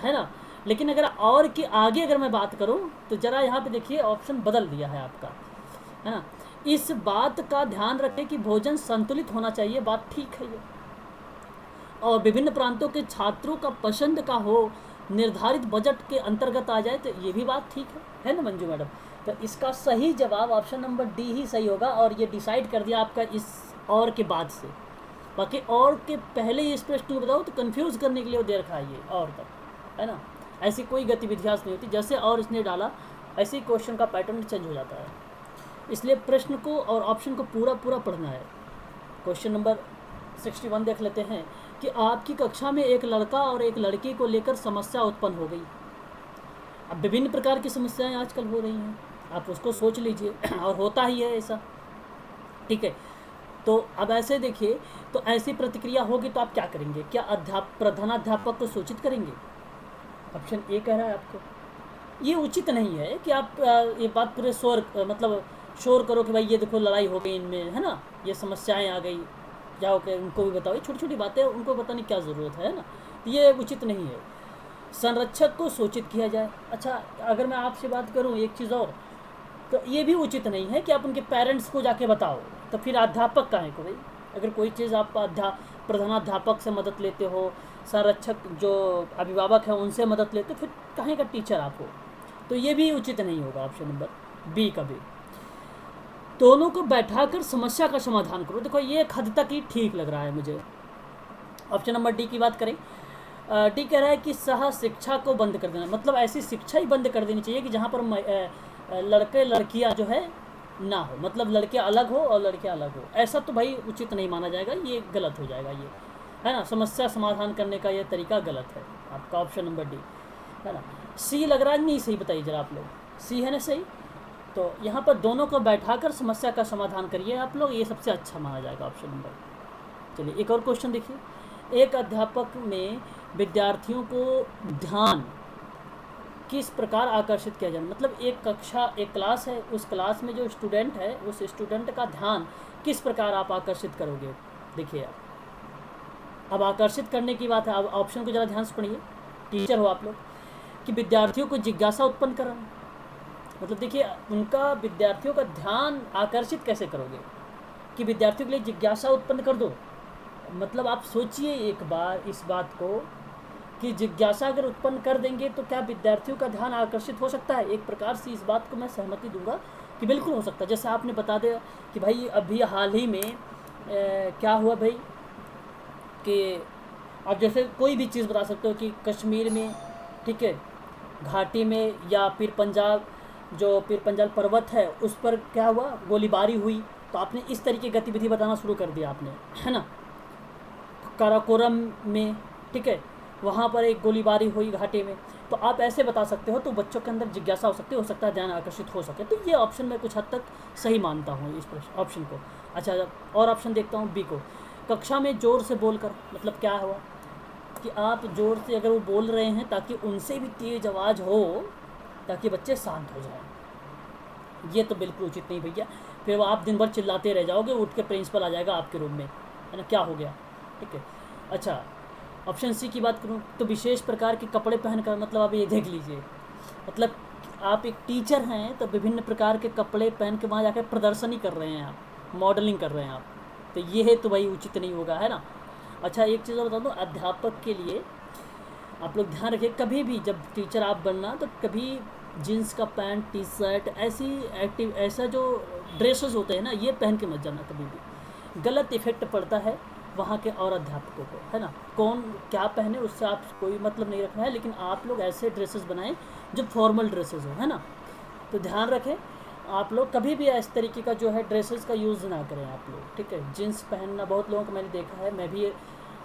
है ना। लेकिन अगर और के आगे अगर मैं बात करूं तो ज़रा यहाँ पे देखिए ऑप्शन बदल दिया है आपका, है ना। इस बात का ध्यान रखें कि भोजन संतुलित होना चाहिए, बात ठीक है ये, और विभिन्न प्रांतों के छात्रों का पसंद का हो, निर्धारित बजट के अंतर्गत आ जाए, तो ये भी बात ठीक है ना मंजू मैडम। तो इसका सही जवाब ऑप्शन नंबर डी ही सही होगा, और ये डिसाइड कर दिया आपका इस और के बाद से। बाकी और के पहले इस प्रश्न को बताओ तो कंफ्यूज करने के लिए वो दे रखा है ये और तक, है ना। ऐसी कोई गतिविधियाँ नहीं होती, जैसे और इसने डाला ऐसे ही क्वेश्चन का पैटर्न चेंज हो जाता है। इसलिए प्रश्न को और ऑप्शन को पूरा पूरा पढ़ना है। क्वेश्चन नंबर 61 देख लेते हैं कि आपकी कक्षा में एक लड़का और एक लड़की को लेकर समस्या उत्पन्न हो गई। अब विभिन्न प्रकार की समस्याएं आजकल हो रही हैं, आप उसको सोच लीजिए और होता ही है ऐसा, ठीक है। तो अब ऐसे देखिए, तो ऐसी प्रतिक्रिया होगी तो आप क्या करेंगे? क्या प्रधानाध्यापक को सूचित करेंगे? ऑप्शन ए कह रहा है आपको। ये उचित नहीं है कि आप ये बात पूरे शोर करो कि भाई ये देखो लड़ाई हो गई इनमें, है ना, ये समस्याएं आ गई, जाओ के उनको भी बताओ। ये छोटी छोटी बातें उनको बताने की क्या ज़रूरत है ना, तो ये उचित नहीं है। संरक्षक को सूचित किया जाए। अच्छा, अगर मैं आपसे बात करूँ एक चीज़ और, तो ये भी उचित नहीं है कि आप उनके पेरेंट्स को जाके बताओ, तो फिर अध्यापक काहे को भाई? अगर कोई चीज़ आप प्रधानाध्यापक से मदद लेते हो, संरक्षक जो अभिभावक है उनसे मदद लेते हो, फिर काहे का टीचर आप हो? तो ये भी उचित नहीं होगा। ऑप्शन नंबर बी का भी, दोनों को बैठाकर समस्या का समाधान करो। देखो ये एक हद तक ही ठीक लग रहा है मुझे। ऑप्शन नंबर डी की बात करें, डी कह रहा है कि सह शिक्षा को बंद कर देना, मतलब ऐसी शिक्षा ही बंद कर देनी चाहिए कि जहाँ पर लड़के लड़कियाँ जो है ना हो, मतलब लड़के अलग हो और लड़के अलग हो। ऐसा तो भाई उचित नहीं माना जाएगा, ये गलत हो जाएगा, ये है ना। समस्या समाधान करने का ये तरीका गलत है आपका। ऑप्शन नंबर डी, है ना। सी लग रहा है नहीं सही, बताइए जरा आप लोग, सी है ना सही? तो यहाँ पर दोनों को बैठाकर समस्या का समाधान करिए आप लोग, ये सबसे अच्छा माना जाएगा ऑप्शन नंबर। चलिए एक और क्वेश्चन देखिए, एक अध्यापक में विद्यार्थियों को ध्यान किस प्रकार आकर्षित किया जाए, मतलब एक कक्षा, एक क्लास है, उस क्लास में जो स्टूडेंट है उस स्टूडेंट का ध्यान किस प्रकार आप आकर्षित करोगे। देखिए अब आकर्षित करने की बात है। अब ऑप्शन को ज़रा ध्यान से पढ़िए, टीचर हो आप लोग, कि विद्यार्थियों को जिज्ञासा उत्पन्न करना, मतलब देखिए उनका विद्यार्थियों का ध्यान आकर्षित कैसे करोगे कि विद्यार्थियों के लिए जिज्ञासा उत्पन्न कर दो। मतलब आप सोचिए एक बार इस बात को कि जिज्ञासा अगर उत्पन्न कर देंगे तो क्या विद्यार्थियों का ध्यान आकर्षित हो सकता है? एक प्रकार से इस बात को मैं सहमति दूंगा कि बिल्कुल हो सकता है। जैसे आपने बता दिया कि भाई अभी हाल ही में क्या हुआ भाई, कि आप जैसे कोई भी चीज़ बता सकते हो कि कश्मीर में, ठीक है, घाटी में, या पीर पंजाल, जो पीर पंजाल पर्वत है उस पर क्या हुआ, गोलीबारी हुई, तो आपने इस तरीके की गतिविधि बताना शुरू कर दिया आपने, है ना। काराकोरम में, ठीक है, वहाँ पर एक गोलीबारी हुई घाटी में, तो आप ऐसे बता सकते हो, तो बच्चों के अंदर जिज्ञासा हो सकता है ध्यान आकर्षित हो सके। तो ये ऑप्शन मैं कुछ हद तक सही मानता हूँ इस प्रश्न ऑप्शन को। अच्छा, और ऑप्शन देखता हूँ बी को, कक्षा में ज़ोर से बोलकर, मतलब क्या हुआ कि आप ज़ोर से अगर वो बोल रहे हैं ताकि उनसे भी तेज़ आवाज़ हो ताकि बच्चे शांत हो जाएं। ये तो बिल्कुल उचित नहीं भैया, फिर वो आप दिन भर चिल्लाते रह जाओगे, उठ के प्रिंसिपल आ जाएगा आपके रूम में, है ना, क्या हो गया, ठीक है। अच्छा, ऑप्शन सी की बात करूं तो विशेष प्रकार के कपड़े पहनकर, मतलब आप ये देख लीजिए, मतलब आप एक टीचर हैं तो विभिन्न प्रकार के कपड़े पहन के वहाँ जाकर प्रदर्शनी कर रहे हैं आप, मॉडलिंग कर रहे हैं आप, तो ये है तो भाई उचित नहीं होगा, है ना। अच्छा, एक चीज़ और बता दूँ, अध्यापक के लिए आप लोग ध्यान रखिए, कभी भी जब टीचर आप बनना तो कभी जीन्स का पैंट, टी शर्ट, ऐसा जो ड्रेसेस होते हैं ना, ये पहन के मत जाना कभी भी, गलत इफेक्ट पड़ता है वहाँ के और अध्यापकों को, है ना। कौन क्या पहने उससे आप कोई मतलब नहीं रखना है, लेकिन आप लोग ऐसे ड्रेसेस बनाएं जो फॉर्मल ड्रेसेस हो, है ना। तो ध्यान रखें, आप लोग कभी भी इस तरीके का जो है ड्रेसेस का यूज़ ना करें आप लोग, ठीक है। जीन्स पहनना बहुत लोगों को मैंने देखा है, मैं भी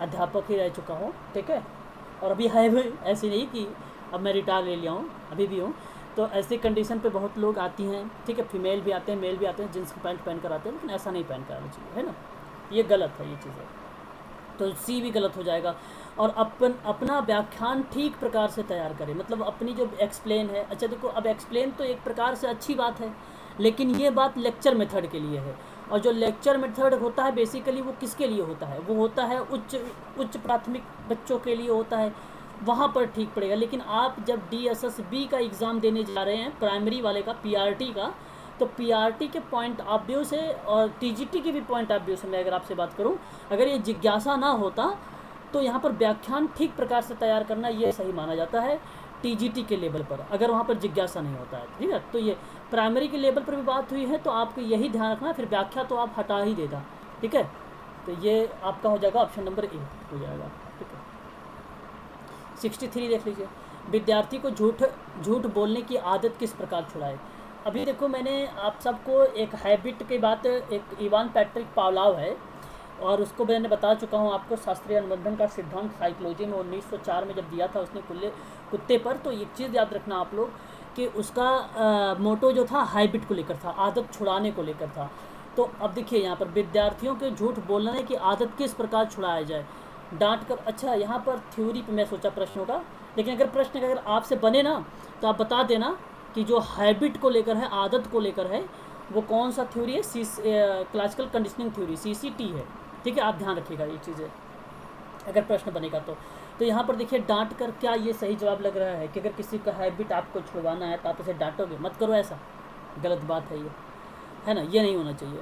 अध्यापक ही रह चुका हूँ, ठीक है, और अभी है भी, ऐसे नहीं कि अब मैं रिटायर ले लिया हूँ, अभी भी हूँ। तो ऐसी कंडीशन पे बहुत लोग आती हैं, ठीक है, फीमेल भी आते हैं, मेल भी आते हैं, जीन्स की पैंट पहन कर आते हैं, लेकिन ऐसा नहीं पहन कर आना चाहिए, है ना। ये गलत है, ये चीज़ें, तो सी भी गलत हो जाएगा। और अपना व्याख्यान ठीक प्रकार से तैयार करें, मतलब अपनी जो एक्सप्लेन है, अच्छा देखो, अब एक्सप्लेन तो एक प्रकार से अच्छी बात है, लेकिन ये बात लेक्चर मेथड के लिए है, और जो लेक्चर मेथड होता है बेसिकली वो किसके लिए होता है, वो होता है उच्च प्राथमिक बच्चों के लिए होता है, वहाँ पर ठीक पड़ेगा। लेकिन आप जब DSSB का एग्ज़ाम देने जा रहे हैं, प्राइमरी वाले का, PRT का, तो PRT के पॉइंट ऑफ व्यू से और TGT के भी पॉइंट ऑफ व्यू से मैं अगर आपसे बात करूं, अगर ये जिज्ञासा ना होता तो यहाँ पर व्याख्यान ठीक प्रकार से तैयार करना ये सही माना जाता है TGT के लेवल पर, अगर वहाँ पर जिज्ञासा नहीं होता है, ठीक है। तो ये प्राइमरी के लेवल पर भी बात हुई है, तो आपको यही ध्यान रखना है, फिर व्याख्या तो आप हटा ही देगा, ठीक है। तो ये आपका हो जाएगा ऑप्शन नंबर ए हो जाएगा, ठीक है। 63 देख लीजिए, विद्यार्थी को झूठ बोलने की आदत किस प्रकार छुड़ाए। अभी देखो, मैंने आप सबको एक हैबिट की बात, एक इवान पैट्रिक पावलोव है, और उसको मैंने बता चुका हूँ आपको, शास्त्रीय अनुबंधन का सिद्धांत साइकोलॉजी में 1904 में जब दिया था उसने कुत्ते पर। तो एक चीज़ याद रखना आप लोग कि उसका मोटो जो था हैबिट को लेकर था, आदत छुड़ाने को लेकर था। तो अब देखिए यहाँ पर, विद्यार्थियों के झूठ बोलने की आदत किस प्रकार छुड़ाया जाए, डांट कर। अच्छा, यहाँ पर थ्योरी पे मैं सोचा प्रश्नों का, लेकिन अगर प्रश्न अगर आपसे बने ना तो आप बता देना कि जो हैबिट को लेकर है, आदत को लेकर है, वो कौन सा थ्योरी है, क्लासिकल कंडीशनिंग थ्योरी, CCT है, ठीक है। आप ध्यान रखिएगा ये चीज़ें अगर प्रश्न बनेगा तो यहाँ पर देखिए, डांट कर, क्या ये सही जवाब लग रहा है कि अगर किसी का हैबिट आपको छुड़वाना है तो आप उसे डांटोगे, मत करो ऐसा, गलत बात है ये, है ना, ये नहीं होना चाहिए।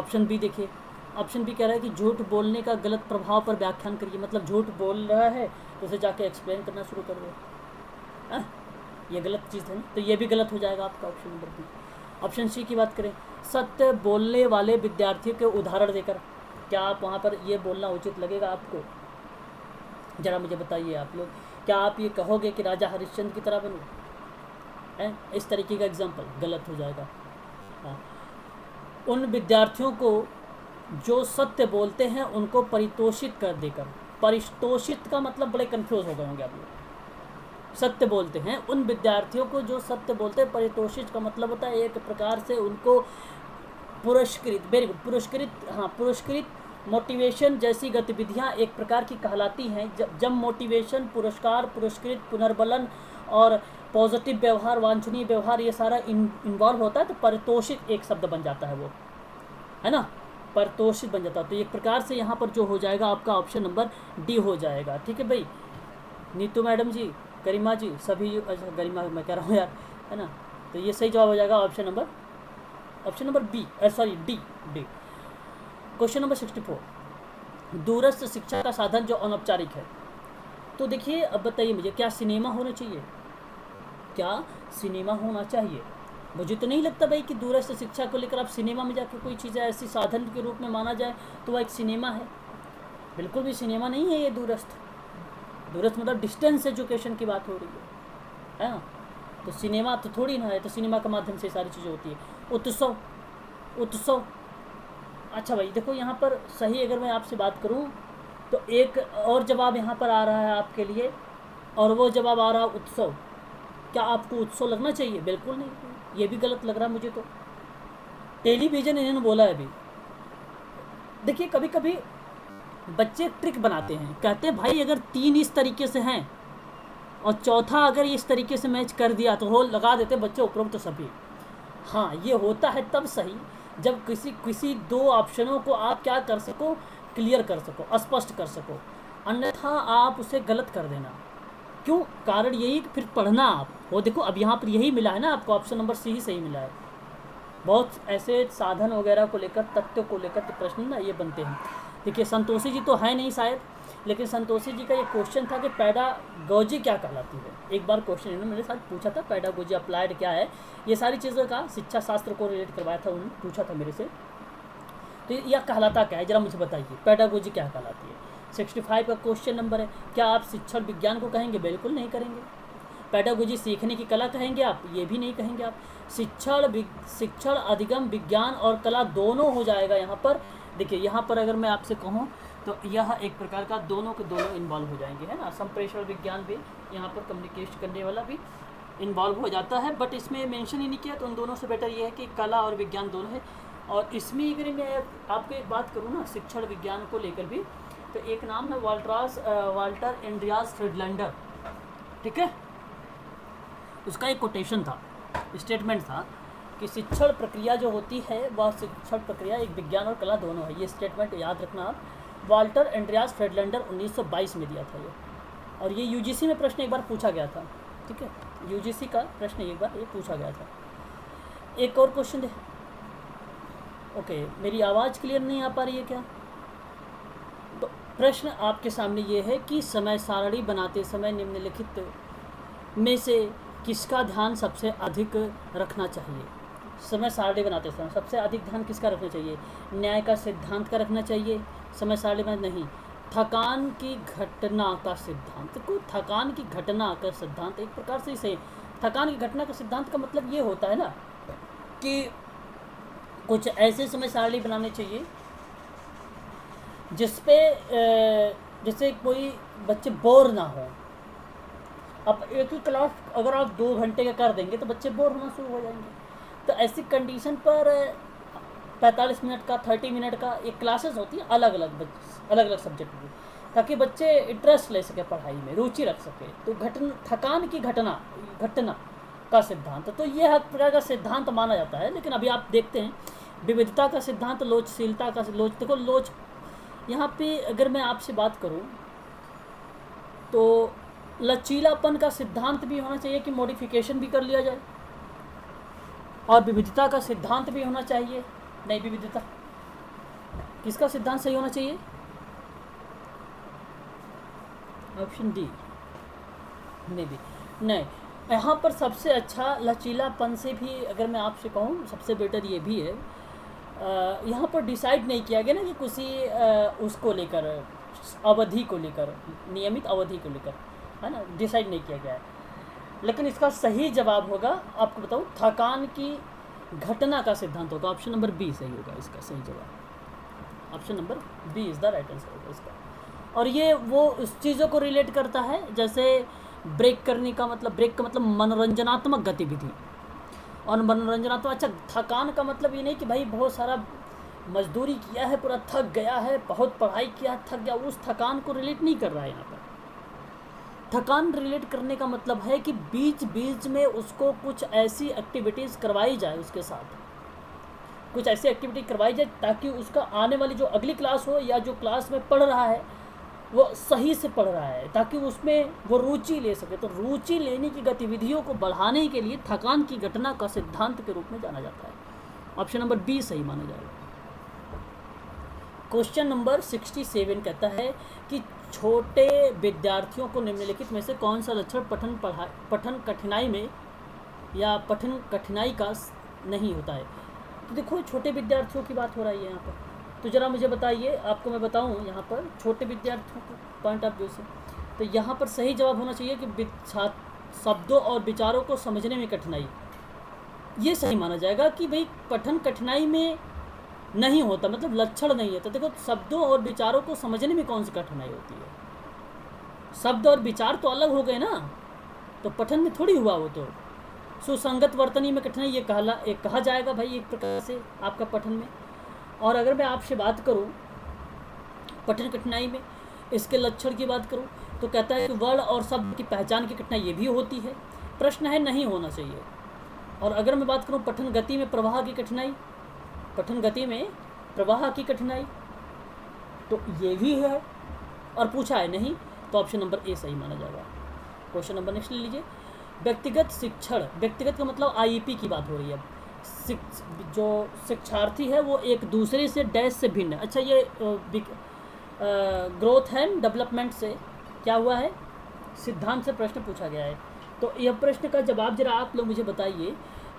ऑप्शन बी देखिए, ऑप्शन बी कह रहा है कि झूठ बोलने का गलत प्रभाव पर व्याख्यान करिए, मतलब झूठ बोल रहा है तो उसे जाके एक्सप्लेन करना शुरू कर दो, ये गलत चीज़ है ना, तो ये भी गलत हो जाएगा आपका option number B. Option C की बात करें, सत्य बोलने वाले विद्यार्थियों के उदाहरण देकर, क्या आप वहाँ पर ये बोलना उचित लगेगा आपको, ज़रा मुझे बताइए आप लोग, क्या आप ये कहोगे कि राजा हरिश्चंद्र की तरह बनूँ, है इस तरीके का एग्जाम्पल, गलत हो जाएगा। हाँ, उन विद्यार्थियों को जो सत्य बोलते हैं उनको परितोषित कर देकर, परितोषित का मतलब बड़े कन्फ्यूज हो गए होंगे आप लोग, सत्य बोलते हैं उन विद्यार्थियों को जो सत्य बोलते हैं, परितोषित का मतलब होता है एक प्रकार से उनको पुरस्कृत, वेरी गुड, पुरस्कृत, हाँ, पुरस्कृत, मोटिवेशन जैसी गतिविधियाँ एक प्रकार की कहलाती हैं। जब मोटिवेशन, पुरस्कार, पुरस्कृत, पुनर्बलन और पॉजिटिव व्यवहार, वांछनीय व्यवहार, ये सारा इन्वॉल्व होता है तो परितोषित एक शब्द बन जाता है वो, है ना, परितोषित बन जाता है। तो एक प्रकार से यहाँ पर जो हो जाएगा आपका ऑप्शन नंबर डी हो जाएगा, ठीक है भाई। नीतू मैडम जी, गरिमा जी, सभी, अच्छा गरिमा मैं कह रहा हूँ यार, है ना, तो ये सही जवाब हो जाएगा option number B, sorry D. Question number 64, दूरस्थ शिक्षा का साधन जो अनौपचारिक है। तो देखिए, अब बताइए मुझे, क्या सिनेमा होना चाहिए, क्या सिनेमा होना चाहिए? मुझे तो नहीं लगता भाई कि दूरस्थ शिक्षा को लेकर आप सिनेमा में जाकर कोई चीज़ ऐसी साधन के रूप में माना जाए तो वह एक सिनेमा है, बिल्कुल भी सिनेमा नहीं है ये। दूरस्थ मतलब डिस्टेंस एजुकेशन की बात हो रही है ना, तो सिनेमा तो थोड़ी ना है, तो सिनेमा के माध्यम से सारी चीज़ें होती है। उत्सव अच्छा भाई देखो, यहाँ पर सही अगर मैं आपसे बात करूँ तो एक और जवाब यहाँ पर आ रहा है आपके लिए, और वो जवाब आ रहा है उत्सव। क्या आपको उत्सव लगना चाहिए? बिल्कुल नहीं, ये भी गलत लग रहा है मुझे तो। टेलीविज़न इन्होंने बोला है अभी। देखिए कभी कभी बच्चे एक ट्रिक बनाते हैं, कहते हैं भाई अगर 3 इस तरीके से हैं और चौथा अगर इस तरीके से मैच कर दिया तो हो लगा देते बच्चे उपरोक्त तो सभी। हाँ, ये होता है तब सही जब किसी 2 ऑप्शनों को आप क्या कर सको, क्लियर कर सको, स्पष्ट कर सको, अन्यथा आप उसे गलत कर देना। क्यों? कारण यही कि फिर पढ़ना आप वो देखो, अब यहाँ पर यही मिला है ना आपको, ऑप्शन नंबर सी ही सही मिला है। बहुत ऐसे साधन वगैरह को लेकर, तथ्यों को लेकर के प्रश्न ना ये बनते हैं। देखिए संतोषी जी तो है नहीं शायद, लेकिन संतोषी जी का ये क्वेश्चन था कि पैडागोजी क्या कहलाती है। एक बार क्वेश्चन इन्होंने मेरे साथ पूछा था, पैडागोजी अप्लाइड क्या है, ये सारी चीज़ों का शिक्षा शास्त्र को रिलेट करवाया था, उन्होंने पूछा था मेरे से। तो यह कहलाता क्या है, जरा मुझे बताइए, पैडागोजी क्या कहलाती है। 65 का क्वेश्चन नंबर है। क्या आप शिक्षण विज्ञान को कहेंगे? बिल्कुल नहीं करेंगे। पैडागोजी सीखने की कला कहेंगे आप? ये भी नहीं कहेंगे आप। शिक्षण अधिगम विज्ञान और कला दोनों हो जाएगा यहाँ पर। देखिए यहाँ पर अगर मैं आपसे कहूँ तो यह एक प्रकार का दोनों के दोनों इन्वॉल्व हो जाएंगे, है ना। संप्रेषण विज्ञान भी यहाँ पर कम्युनिकेट करने वाला भी इन्वॉल्व हो जाता है, बट इसमें मेंशन ही नहीं किया, तो उन दोनों से बेटर ये है कि कला और विज्ञान दोनों है। और इसमें अगर मैं आपको एक बात करूँ ना शिक्षण विज्ञान को लेकर भी, तो एक नाम है वाल्टर एंड्रियास फ्रीडलैंडर, ठीक है। उसका एक कोटेशन था, स्टेटमेंट था कि शिक्षण प्रक्रिया जो होती है वह शिक्षण प्रक्रिया एक विज्ञान और कला दोनों है। ये स्टेटमेंट याद रखना आप। वाल्टर एंड्रियास फ्रीडलैंडर 1922 में दिया था ये, और ये यूजीसी में प्रश्न एक बार पूछा गया था, ठीक है। यूजीसी का प्रश्न एक बार ये पूछा गया था। एक और क्वेश्चन दे। ओके, मेरी आवाज़ क्लियर नहीं आ पा रही है क्या? तो प्रश्न आपके सामने ये है कि समय सारणी बनाते समय निम्नलिखित में से किसका ध्यान सबसे अधिक रखना चाहिए। समय सारणी बनाते समय सबसे अधिक ध्यान किसका रखना चाहिए? न्याय का सिद्धांत का रखना चाहिए। समय सारणी में नहीं, थकान की घटना का सिद्धांत को, थकान की घटना का सिद्धांत एक प्रकार से इसे, थकान की घटना का सिद्धांत का मतलब ये होता है ना कि कुछ ऐसे समय सारणी बनाने चाहिए जिसपे जैसे कोई बच्चे बोर ना हो। अब एक ही क्लास अगर आप 2 घंटे का कर देंगे तो बच्चे बोर होना शुरू हो जाएंगे। तो ऐसी कंडीशन पर 45 मिनट का, 30 मिनट का एक क्लासेस होती है अलग अलग सब्जेक्ट की, ताकि बच्चे इंटरेस्ट ले सके पढ़ाई में, रुचि रख सके। तो थकान की घटना का सिद्धांत, तो ये हर प्रकार का सिद्धांत माना जाता है। लेकिन अभी आप देखते हैं विविधता का सिद्धांत, लोचशीलता का देखो लोच, यहाँ पे अगर मैं आपसे बात करूँ तो लचीलापन का सिद्धांत भी होना चाहिए कि मॉडिफिकेशन भी कर लिया जाए, और विविधता का सिद्धांत भी होना चाहिए। नहीं, विविधता किसका सिद्धांत सही होना चाहिए? ऑप्शन डी, नहीं भी नहीं। यहाँ पर सबसे अच्छा लचीलापन से भी अगर मैं आपसे कहूँ सबसे बेटर ये भी है, यहाँ पर डिसाइड नहीं किया गया ना कि किसी उसको लेकर, अवधि को लेकर, नियमित अवधि को लेकर, है ना, डिसाइड नहीं किया गया है। लेकिन इसका सही जवाब होगा, आपको बताऊँ, थकान की घटना का सिद्धांत होगा। ऑप्शन नंबर बी सही होगा इसका सही जवाब। Option number B is the right answer होगा इसका। और ये वो उस चीज़ों को रिलेट करता है जैसे ब्रेक करने का मतलब, ब्रेक का मतलब मनोरंजनात्मक गतिविधि, और मनोरंजनात्मक, अच्छा थकान का मतलब ये नहीं कि भाई बहुत सारा मजदूरी किया है, पूरा थक गया है, बहुत पढ़ाई किया थक गया, उस थकान को रिलेट नहीं कर रहा है यहाँ पर। थकान रिलेट करने का मतलब है कि बीच बीच में उसको कुछ ऐसी एक्टिविटीज़ करवाई जाए, उसके साथ कुछ ऐसी एक्टिविटी करवाई जाए ताकि उसका आने वाली जो अगली क्लास हो या जो क्लास में पढ़ रहा है वो सही से पढ़ रहा है, ताकि उसमें वो रुचि ले सके। तो रुचि लेने की गतिविधियों को बढ़ाने के लिए थकान की घटना का सिद्धांत के रूप में जाना जाता है। ऑप्शन नंबर बी सही माना जाएगा। क्वेश्चन नंबर 67 कहता है कि छोटे विद्यार्थियों को निम्नलिखित में से कौन सा लक्षण पठन कठिनाई में या पठन कठिनाई का नहीं होता है। तो देखो छोटे विद्यार्थियों की बात हो रही है यहाँ पर, तो ज़रा मुझे बताइए, आपको मैं बताऊँ यहाँ पर छोटे विद्यार्थियों को पॉइंट ऑफ व्यू से, तो यहाँ पर सही जवाब होना चाहिए कि शब्दों और विचारों को समझने में कठिनाई। ये सही माना जाएगा कि भाई पठन कठिनाई में नहीं होता, मतलब लक्षण नहीं है। तो देखो शब्दों और विचारों को समझने में कौन सी कठिनाई होती है? शब्द और विचार तो अलग हो गए ना, तो पठन में थोड़ी हुआ वो तो। सुसंगत वर्तनी में कठिनाई ये कहा जाएगा भाई एक प्रकार से आपका पठन में। और अगर मैं आपसे बात करूं पठन कठिनाई में इसके लक्षण की बात करूं तो कहता है कि वर्ण और शब्द की पहचान की कठिनाई ये भी होती है। प्रश्न है नहीं होना चाहिए। और अगर मैं बात करूं पठन गति में प्रवाह की कठिनाई, पठन गति में प्रवाह की कठिनाई तो ये भी है और पूछा है नहीं, तो ऑप्शन नंबर ए सही माना जाएगा। क्वेश्चन नंबर नेक्स्ट ले लीजिए। व्यक्तिगत शिक्षण, व्यक्तिगत का मतलब आईईपी की बात हो रही है। जो शिक्षार्थी है वो एक दूसरे से डैश से भिन्न है। अच्छा, ये ग्रोथ एंड डेवलपमेंट से क्या हुआ है, सिद्धांत से प्रश्न पूछा गया है। तो यह प्रश्न का जवाब जरा आप लोग मुझे बताइए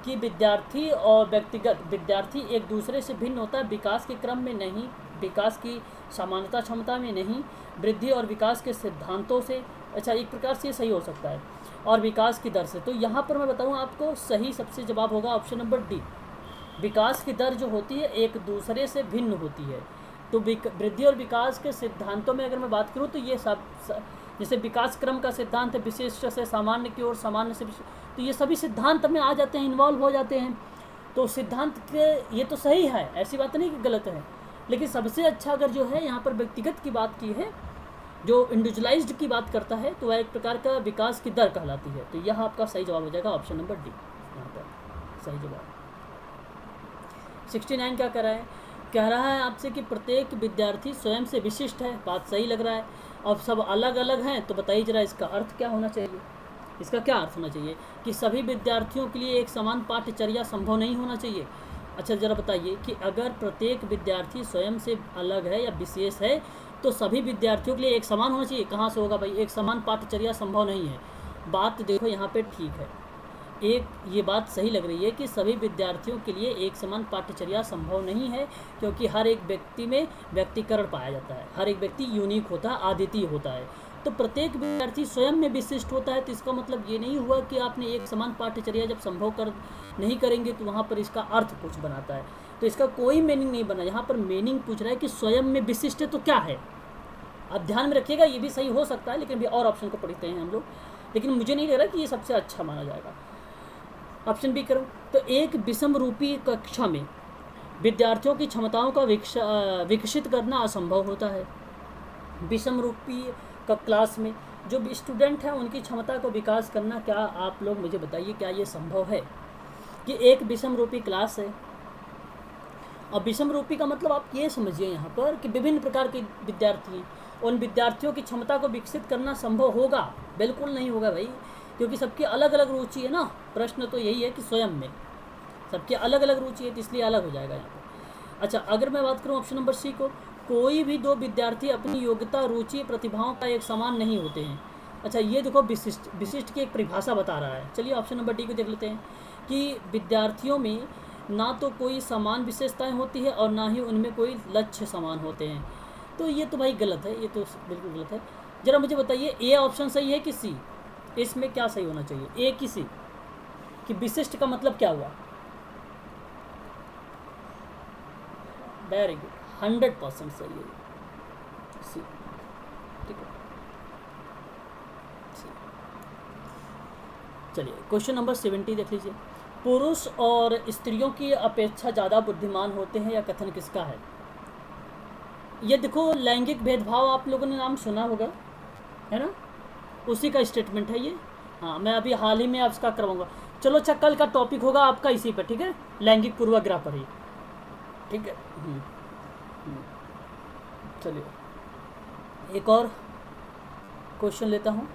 कि विद्यार्थी और व्यक्तिगत विद्यार्थी एक दूसरे से भिन्न होता है विकास के क्रम में नहीं, विकास की समानता क्षमता में नहीं, वृद्धि और विकास के सिद्धांतों से। अच्छा, एक प्रकार से ये सही हो सकता है, और विकास की दर से। तो यहाँ पर मैं बताऊँ आपको सही सबसे जवाब होगा ऑप्शन नंबर डी। विकास की दर जो होती है एक दूसरे से भिन्न होती है। तो वृद्धि और विकास के सिद्धांतों में अगर मैं बात करूँ तो ये सब जैसे विकास क्रम का सिद्धांत है, विशिष्ट से सामान्य की ओर, सामान्य से, तो ये सभी सिद्धांत में आ जाते हैं, इन्वॉल्व हो जाते हैं। तो सिद्धांत के ये तो सही है, ऐसी बात नहीं कि गलत है, लेकिन सबसे अच्छा अगर जो है यहाँ पर व्यक्तिगत की बात की है, जो इंडिविजुअलाइज्ड की बात करता है, तो वह एक प्रकार का विकास की दर कहलाती है। तो यह आपका सही जवाब हो जाएगा ऑप्शन नंबर डी, यहाँ पर सही जवाब। 69 क्या कह रहा है आपसे कि प्रत्येक विद्यार्थी स्वयं से विशिष्ट है। बात सही लग रहा है। अब सब अलग अलग हैं, तो बताइए जरा इसका अर्थ क्या होना चाहिए। इसका क्या अर्थ होना चाहिए कि सभी विद्यार्थियों के लिए एक समान पाठ्यचर्या संभव नहीं होना चाहिए। अच्छा, ज़रा बताइए कि अगर प्रत्येक विद्यार्थी स्वयं से अलग है या विशेष है तो सभी विद्यार्थियों के लिए एक समान होना चाहिए। कहाँ से होगा भाई, एक समान पाठ्यचर्या संभव नहीं है। बात देखो यहाँ पे ठीक है, एक ये बात सही लग रही है कि सभी विद्यार्थियों के लिए एक समान पाठ्यचर्या संभव नहीं है, क्योंकि हर एक व्यक्ति में व्यक्तिकरण पाया जाता है, हर एक व्यक्ति यूनिक होता है, अद्वितीय होता है। तो प्रत्येक विद्यार्थी स्वयं में विशिष्ट होता है। तो इसका मतलब ये नहीं हुआ कि आपने एक समान पाठ्यचर्या जब संभव नहीं करेंगे तो वहाँ पर इसका अर्थ कुछ बनाता है। तो इसका कोई मीनिंग नहीं बना। यहाँ पर मीनिंग पूछ रहा है कि स्वयं में विशिष्ट है तो क्या है। आप ध्यान में रखिएगा, ये भी सही हो सकता है, लेकिन अभी और ऑप्शन को पढ़ते हैं हम लोग, लेकिन मुझे नहीं लग रहा कि ये सबसे अच्छा माना जाएगा। ऑप्शन बी करो तो एक विषम रूपी कक्षा में विद्यार्थियों की क्षमताओं का विकसित करना असंभव होता है। विषम रूपी क्लास में जो स्टूडेंट हैं उनकी क्षमता को विकास करना, क्या आप लोग मुझे बताइए क्या ये संभव है कि एक विषम रूपी क्लास है। और विषम रूपी का मतलब आप ये समझिए यहाँ पर कि विभिन्न प्रकार के विद्यार्थी हैं, उन विद्यार्थियों की क्षमता को विकसित करना संभव होगा? बिल्कुल नहीं होगा भाई, क्योंकि सबकी अलग अलग रुचि है ना। प्रश्न तो यही है कि स्वयं में सबकी अलग अलग रुचि है, तो इसलिए अलग हो जाएगा यहाँ पर। अच्छा, अगर मैं बात करूँ ऑप्शन नंबर सी को, कोई भी दो विद्यार्थी अपनी योग्यता, रुचि, प्रतिभाओं का एक समान नहीं होते हैं। अच्छा, ये देखो विशिष्ट की एक परिभाषा बता रहा है। चलिए ऑप्शन नंबर डी को देख लेते हैं कि विद्यार्थियों में ना तो कोई समान विशेषताएं होती है और ना ही उनमें कोई लक्ष्य समान होते हैं। तो ये तो भाई गलत है, ये तो बिल्कुल गलत है। ज़रा मुझे बताइए ए ऑप्शन सही है कि सी? इसमें क्या सही होना चाहिए, ए कि सी? कि विशिष्ट का मतलब क्या हुआ? वेरी गुड, 100% सही है सी। ठीक है, चलिए क्वेश्चन नंबर 70 देख लीजिए। पुरुष और स्त्रियों की अपेक्षा ज़्यादा बुद्धिमान होते हैं, या कथन किसका है? ये देखो लैंगिक भेदभाव आप लोगों ने नाम सुना होगा, है ना, उसी का स्टेटमेंट है ये। हाँ, मैं अभी हाल ही में आप इसका करवाऊँगा। चलो अच्छा, कल का टॉपिक होगा आपका इसी पर, ठीक है, लैंगिक पूर्वाग्रह पर ही, ठीक है। चलिए एक और क्वेश्चन लेता हूँ।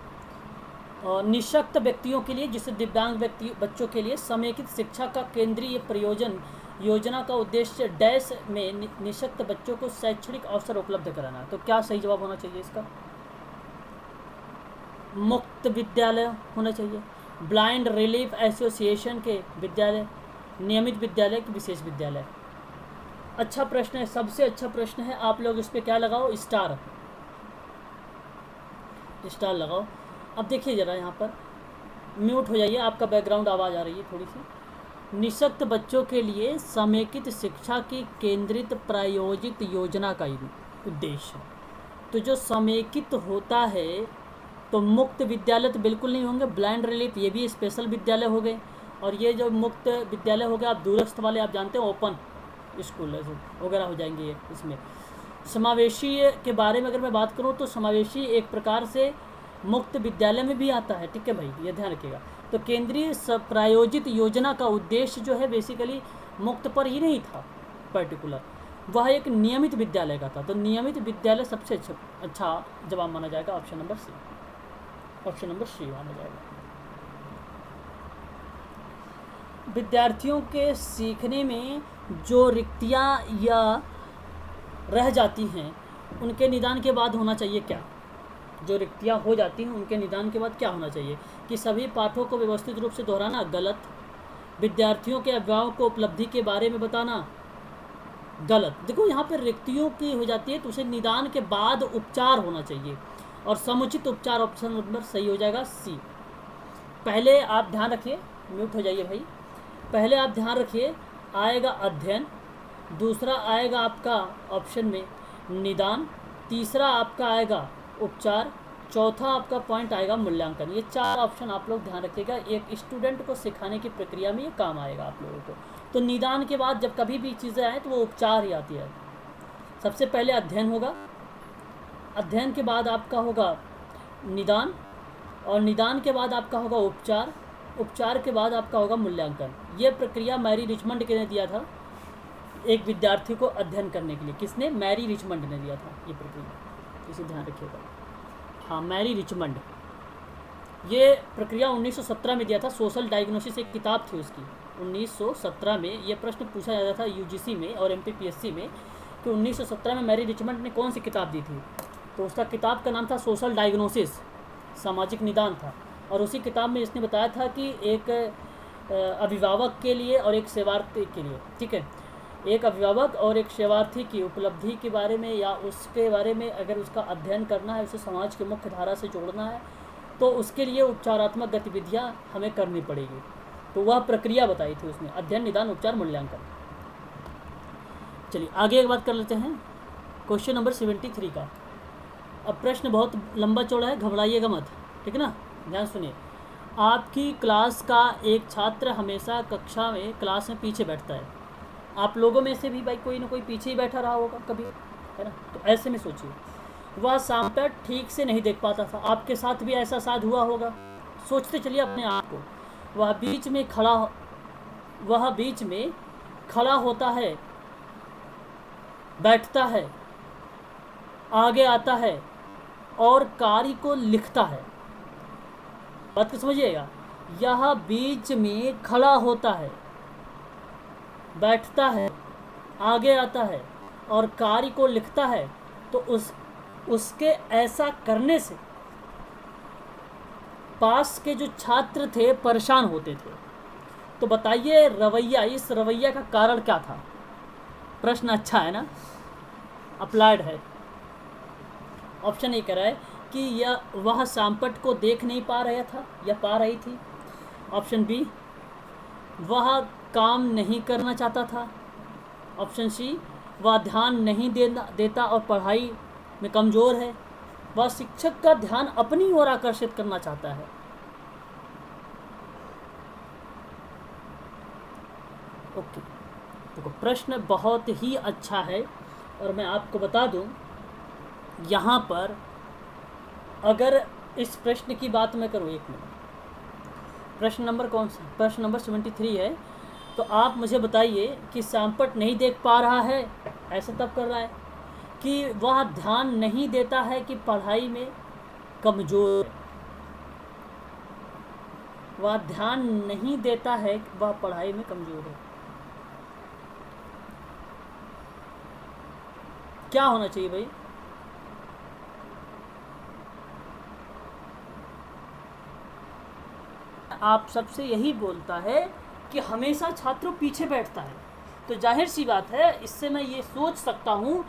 और निःशक्त व्यक्तियों के लिए, जिसे दिव्यांग बच्चों के लिए समेकित शिक्षा का केंद्रीय प्रयोजन योजना का उद्देश्य डैश में निःशक्त बच्चों को शैक्षणिक अवसर उपलब्ध कराना। तो क्या सही जवाब होना चाहिए इसका? मुक्त विद्यालय होना चाहिए, ब्लाइंड रिलीफ एसोसिएशन के विद्यालय, नियमित विद्यालय के विशेष विद्यालय। अच्छा प्रश्न है, सबसे अच्छा प्रश्न है। आप लोग इस पर क्या लगाओ? स्टार लगाओ। अब देखिए ज़रा यहाँ पर म्यूट हो जाइए, आपका बैकग्राउंड आवाज़ आ रही है थोड़ी सी। निःशक्त बच्चों के लिए समेकित शिक्षा की केंद्रित प्रायोजित योजना का उद्देश्य। तो जो समेकित होता है तो मुक्त विद्यालय तो बिल्कुल नहीं होंगे, ब्लाइंड रिलीफ ये भी स्पेशल विद्यालय हो गए, और ये जो मुक्त विद्यालय हो गए आप दूरस्थ वाले आप जानते हैं ओपन स्कूल वगैरह हो जाएंगे ये इसमें। समावेशी के बारे में अगर मैं बात करूँ तो समावेशी एक प्रकार से मुक्त विद्यालय में भी आता है, ठीक है भाई, ये ध्यान रखिएगा। तो केंद्रीय प्रायोजित योजना का उद्देश्य जो है बेसिकली मुक्त पर ही नहीं था पर्टिकुलर, वह एक नियमित विद्यालय का था। तो नियमित विद्यालय सबसे अच्छा जवाब माना जाएगा option number C, option number C माना जाएगा। विद्यार्थियों के सीखने में जो रिक्तियाँ या रह जाती हैं उनके निदान के बाद होना चाहिए क्या? जो रिक्तियाँ हो जाती हैं उनके निदान के बाद क्या होना चाहिए? कि सभी पाठों को व्यवस्थित रूप से दोहराना, गलत। विद्यार्थियों के अभिभावक को उपलब्धि के बारे में बताना, गलत। देखो यहाँ पर रिक्तियों की हो जाती है तो उसे निदान के बाद उपचार होना चाहिए, और समुचित उपचार ऑप्शन नंबर सही हो जाएगा सी। पहले आप ध्यान रखिए, म्यूट हो जाइए भाई। पहले आप ध्यान रखिए आएगा अध्ययन, दूसरा आएगा आपका ऑप्शन में निदान, तीसरा आपका आएगा उपचार, चौथा आपका पॉइंट आएगा मूल्यांकन। ये 4 ऑप्शन आप लोग ध्यान रखिएगा, एक स्टूडेंट को सिखाने की प्रक्रिया में ये काम आएगा आप लोगों को। तो निदान के बाद जब कभी भी चीज़ें आए तो वो उपचार ही आती है। सबसे पहले अध्ययन होगा, अध्ययन के बाद आपका होगा निदान, और निदान के बाद आपका होगा उपचार, उपचार के बाद आपका होगा मूल्यांकन। ये प्रक्रिया मैरी रिचमंड ने दिया था एक विद्यार्थी को अध्ययन करने के लिए। किसने? मैरी रिचमंड ने दिया था ये प्रक्रिया, इसे ध्यान रखिएगा। हाँ, मैरी रिचमंड। ये प्रक्रिया 1917 में दिया था। सोशल डायग्नोसिस एक किताब थी उसकी, 1917 में। ये प्रश्न पूछा जाता था यूजीसी में और एमपीपीएससी में कि 1917 में मैरी रिचमंड ने कौन सी किताब दी थी। तो उसका किताब का नाम था सोशल डायग्नोसिस, सामाजिक निदान था। और उसी किताब में इसने बताया था कि एक अभिभावक के लिए और एक सेवार्थी के लिए, ठीक है, एक अभिभावक और एक सेवार्थी की उपलब्धि के बारे में या उसके बारे में अगर उसका अध्ययन करना है, उसे समाज की मुख्य धारा से जोड़ना है, तो उसके लिए उपचारात्मक गतिविधियां हमें करनी पड़ेगी। तो वह प्रक्रिया बताई थी उसने, अध्ययन, निदान, उपचार, मूल्यांकन। चलिए आगे एक बात कर लेते हैं क्वेश्चन नंबर 73 का। अब प्रश्न बहुत लंबा चौड़ा है, घबराइएगा मत, ठीक है ना, ध्यान सुनिए। आपकी क्लास का एक छात्र हमेशा कक्षा में क्लास में पीछे बैठता है। आप लोगों में से भी भाई कोई ना कोई पीछे ही बैठा रहा होगा कभी, है ना। तो ऐसे में सोचिए, वह शाम तक ठीक से नहीं देख पाता था। आपके साथ भी ऐसा शायद हुआ होगा। सोचते चलिए अपने आप को। वह बीच में खड़ा होता है, बैठता है, आगे आता है और कार्य को लिखता है। बात को समझिएगा, यह बीच में खड़ा होता है, बैठता है, आगे आता है और कार्य को लिखता है। तो उसके ऐसा करने से पास के जो छात्र थे परेशान होते थे। तो बताइए रवैया, इस रवैया का कारण क्या था? प्रश्न अच्छा है ना, अप्लाइड है। ऑप्शन ए कह रहा है कि वह शामपट को देख नहीं पा रहा था या पा रही थी। ऑप्शन बी, वह काम नहीं करना चाहता था। ऑप्शन सी, वह ध्यान नहीं देता और पढ़ाई में कमज़ोर है। वह शिक्षक का ध्यान अपनी ओर आकर्षित करना चाहता है। ओके, देखो प्रश्न बहुत ही अच्छा है और मैं आपको बता दूं, यहाँ पर अगर इस प्रश्न की बात मैं करूँ, एक मिनट, प्रश्न नंबर कौन सा? प्रश्न नंबर 73 है। तो आप मुझे बताइए कि शामपट नहीं देख पा रहा है, ऐसा तब कर रहा है कि वह ध्यान नहीं देता है कि पढ़ाई में कमज़ोर है। वह ध्यान नहीं देता है कि वह पढ़ाई में कमज़ोर है। क्या होना चाहिए भाई? आप सबसे यही बोलता है कि हमेशा छात्रों पीछे बैठता है। तो जाहिर सी बात है, इससे मैं ये सोच सकता हूँ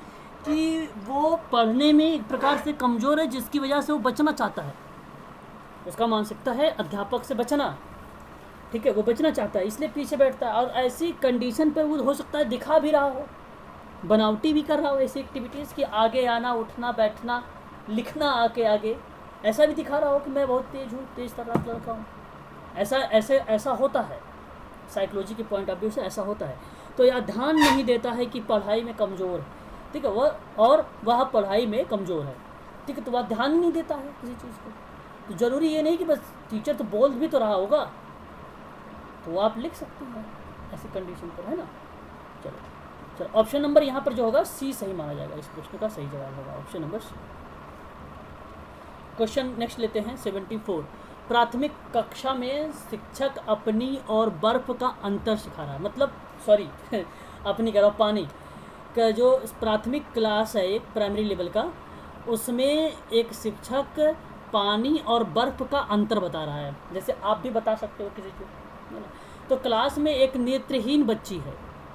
कि वो पढ़ने में एक प्रकार से कमज़ोर है, जिसकी वजह से वो बचना चाहता है। उसका मानसिकता है अध्यापक से बचना, ठीक है, वो बचना चाहता है इसलिए पीछे बैठता है। और ऐसी कंडीशन पर वो हो सकता है दिखा भी रहा हो, बनावटी भी कर रहा हो ऐसी एक्टिविटीज़ कि आगे आना, उठना, बैठना, लिखना आके आगे, ऐसा भी दिखा रहा हो कि मैं बहुत तेज़ हूँ, तेज़ तर्राक लड़का हूँ। ऐसा होता है, साइकोलॉजी के पॉइंट ऑफ व्यू से ऐसा होता है। तो यह ध्यान नहीं देता है कि पढ़ाई में कमज़ोर है, ठीक है, वह पढ़ाई में कमज़ोर है, ठीक है, तो वह ध्यान नहीं देता है किसी चीज़ को। तो ज़रूरी ये नहीं कि बस टीचर तो बोल भी तो रहा होगा, तो आप लिख सकते हैं ऐसी कंडीशन पर, है ना। चलो ऑप्शन नंबर यहाँ पर जो होगा सी सही माना जाएगा, इस प्रश्न का सही जवाब होगा option number C. Question next लेते हैं 74। प्राथमिक कक्षा में शिक्षक अपनी और बर्फ का अंतर सिखा रहा है, मतलब सॉरी अपनी कह रहा हूँ, पानी का जो प्राथमिक क्लास है एक प्राइमरी लेवल का, उसमें एक शिक्षक पानी और बर्फ का अंतर बता रहा है। जैसे आप भी बता सकते हो किसी को, है ना। तो क्लास में एक नेत्रहीन बच्ची है,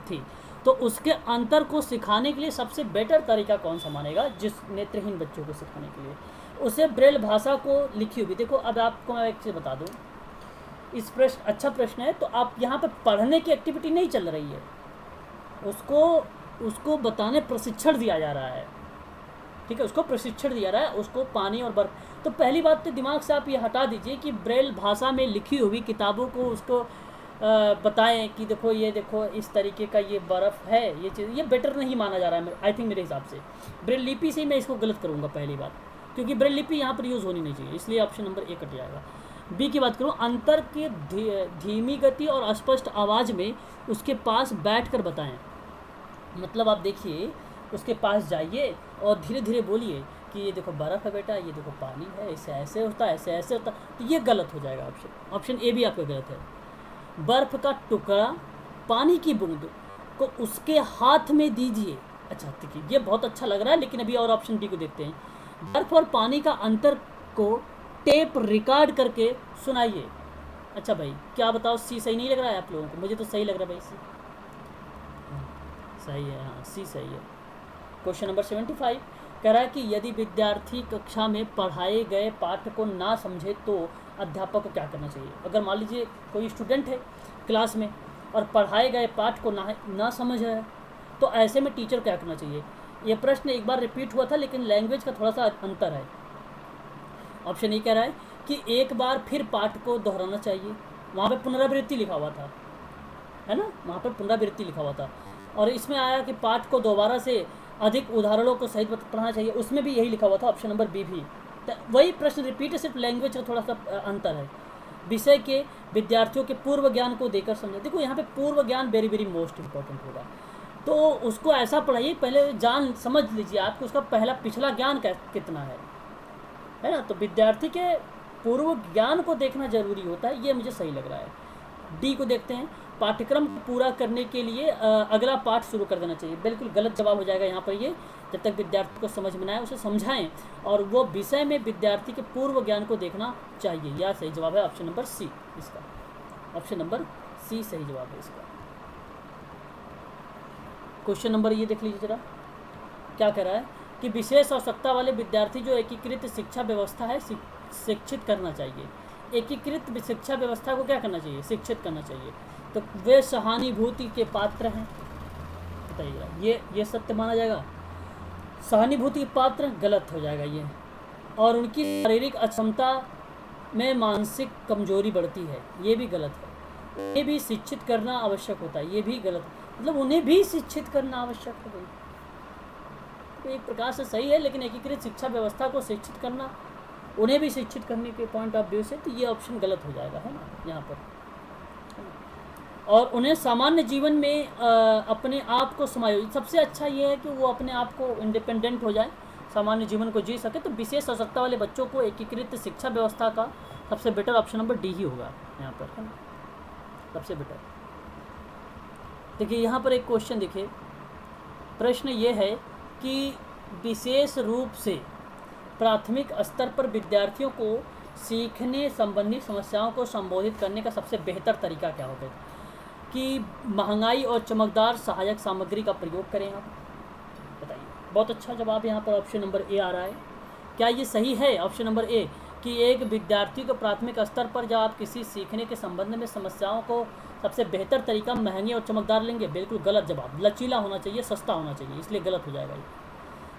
ठीक, तो उसके अंतर को सिखाने के लिए सबसे बेटर तरीका कौन सा मानेगा, जिस नेत्रहीन बच्चों को सिखाने के लिए उसे ब्रेल भाषा को लिखी हुई। देखो अब आपको मैं एक चीज़ बता दूं, इस प्रश्न अच्छा प्रश्न है। तो आप यहाँ पे पढ़ने की एक्टिविटी नहीं चल रही है, उसको बताने प्रशिक्षण दिया जा रहा है, ठीक है, उसको प्रशिक्षण दिया रहा है, उसको पानी और बर्फ। तो पहली बात तो दिमाग से आप ये हटा दीजिए कि ब्रेल भाषा में लिखी हुई किताबों को उसको बताएं कि देखो ये देखो इस तरीके का ये बर्फ़ है, ये चीज़, ये बेटर नहीं माना जा रहा है आई थिंक मेरे हिसाब से। ब्रेल लिपि से ही मैं इसको गलत करूँगा पहली बात, क्योंकि ब्रेल लिपि यहाँ पर यूज़ होनी नहीं चाहिए, इसलिए ऑप्शन नंबर ए कट जाएगा। बी की बात करूँ, अंतर के धीमी गति और स्पष्ट आवाज़ में उसके पास बैठकर बताएं। मतलब आप देखिए, उसके पास जाइए और धीरे धीरे बोलिए कि ये देखो बर्फ़ है बेटा, ये देखो पानी है, इससे ऐसे होता है, ऐसे ऐसे होता है, तो ये गलत हो जाएगा ऑप्शन ए भी आपका गलत है। बर्फ़ का टुकड़ा पानी की बूंद को उसके हाथ में दीजिए। अच्छा देखिए, ये बहुत अच्छा लग रहा है, लेकिन अभी और ऑप्शन डी को देखते हैं। बर्फ़ और पानी का अंतर को टेप रिकॉर्ड करके सुनाइए। अच्छा भाई क्या बताओ, सी सही नहीं लग रहा है आप लोगों को? मुझे तो सही लग रहा है भाई, सी सही है, हाँ सी सही है। क्वेश्चन नंबर 75 कह रहा है कि यदि विद्यार्थी कक्षा में पढ़ाए गए पाठ को ना समझे तो अध्यापक को क्या करना चाहिए। अगर मान लीजिए कोई स्टूडेंट है क्लास में और पढ़ाए गए पाठ को ना समझ है, तो ऐसे में टीचर क्या करना चाहिए। ये प्रश्न एक बार रिपीट हुआ था, लेकिन लैंग्वेज का थोड़ा सा अंतर है। ऑप्शन ए कह रहा है कि एक बार फिर पाठ को दोहराना चाहिए, वहाँ पे पुनरावृत्ति लिखा हुआ था, है ना, वहाँ पर पुनरावृत्ति लिखा हुआ था। और इसमें आया कि पाठ को दोबारा से अधिक उदाहरणों को सहित पढ़ना चाहिए, उसमें भी यही लिखा हुआ था, ऑप्शन नंबर बी भी। तो वही प्रश्न रिपीट है, सिर्फ लैंग्वेज का थोड़ा सा अंतर है। विषय के विद्यार्थियों के पूर्व ज्ञान को देकर समझा। देखो यहाँ पे पूर्व ज्ञान वेरी वेरी मोस्ट इंपॉर्टेंट होगा, तो उसको ऐसा पढ़ाइए, पहले जान समझ लीजिए आपको उसका पहला पिछला ज्ञान कितना है ना। तो विद्यार्थी के पूर्व ज्ञान को देखना जरूरी होता है, ये मुझे सही लग रहा है। डी को देखते हैं, पाठ्यक्रम को पूरा करने के लिए अगला पाठ शुरू कर देना चाहिए। बिल्कुल गलत जवाब हो जाएगा यहाँ पर ये। जब तक विद्यार्थी को समझ में ना आए उसे समझाएं, और वो विषय में विद्यार्थी के पूर्व ज्ञान को देखना चाहिए। यह सही जवाब है ऑप्शन नंबर सी इसका, ऑप्शन नंबर सी सही जवाब है इसका। क्वेश्चन नंबर ये देख लीजिए जरा, क्या कह रहा है कि विशेष आवश्यकता वाले विद्यार्थी जो एकीकृत शिक्षा व्यवस्था है शिक्षित करना चाहिए। एकीकृत शिक्षा व्यवस्था को क्या करना चाहिए, शिक्षित करना चाहिए। तो वे सहानुभूति के पात्र हैं, बताइएगा ये सत्य माना जाएगा। सहानुभूति के पात्र गलत हो जाएगा ये। और उनकी शारीरिक अक्षमता में मानसिक कमजोरी बढ़ती है, ये भी गलत है। उन्हें भी शिक्षित करना आवश्यक होता है, ये भी गलत है। मतलब उन्हें भी शिक्षित करना आवश्यक है, तो एक प्रकार से सही है, लेकिन एकीकृत शिक्षा व्यवस्था को शिक्षित करना, उन्हें भी शिक्षित करने के पॉइंट ऑफ व्यू से तो ये ऑप्शन गलत हो जाएगा, है ना यहाँ पर। और उन्हें सामान्य जीवन में अपने आप को समायोजित, सबसे अच्छा ये है कि वो अपने आप को इंडिपेंडेंट हो जाए, सामान्य जीवन को जी सके। तो विशेष आवश्यकता वाले बच्चों को एकीकृत शिक्षा व्यवस्था का सबसे बेटर ऑप्शन नंबर डी ही होगा यहाँ पर, है ना, सबसे बेटर। देखिए यहाँ पर एक क्वेश्चन देखिए, प्रश्न ये है कि विशेष रूप से प्राथमिक स्तर पर विद्यार्थियों को सीखने संबंधी समस्याओं को संबोधित करने का सबसे बेहतर तरीका क्या होगा। कि महंगाई और चमकदार सहायक सामग्री का प्रयोग करें आप, बताइए। बहुत अच्छा जवाब यहाँ पर ऑप्शन नंबर ए आ रहा है। क्या ये सही है ऑप्शन नंबर ए कि एक विद्यार्थी को प्राथमिक स्तर पर जब आप किसी सीखने के संबंध में समस्याओं को सबसे बेहतर तरीका महंगी और चमकदार लेंगे, बिल्कुल गलत जवाब। लचीला होना चाहिए, सस्ता होना चाहिए, इसलिए गलत हो जाएगा ये।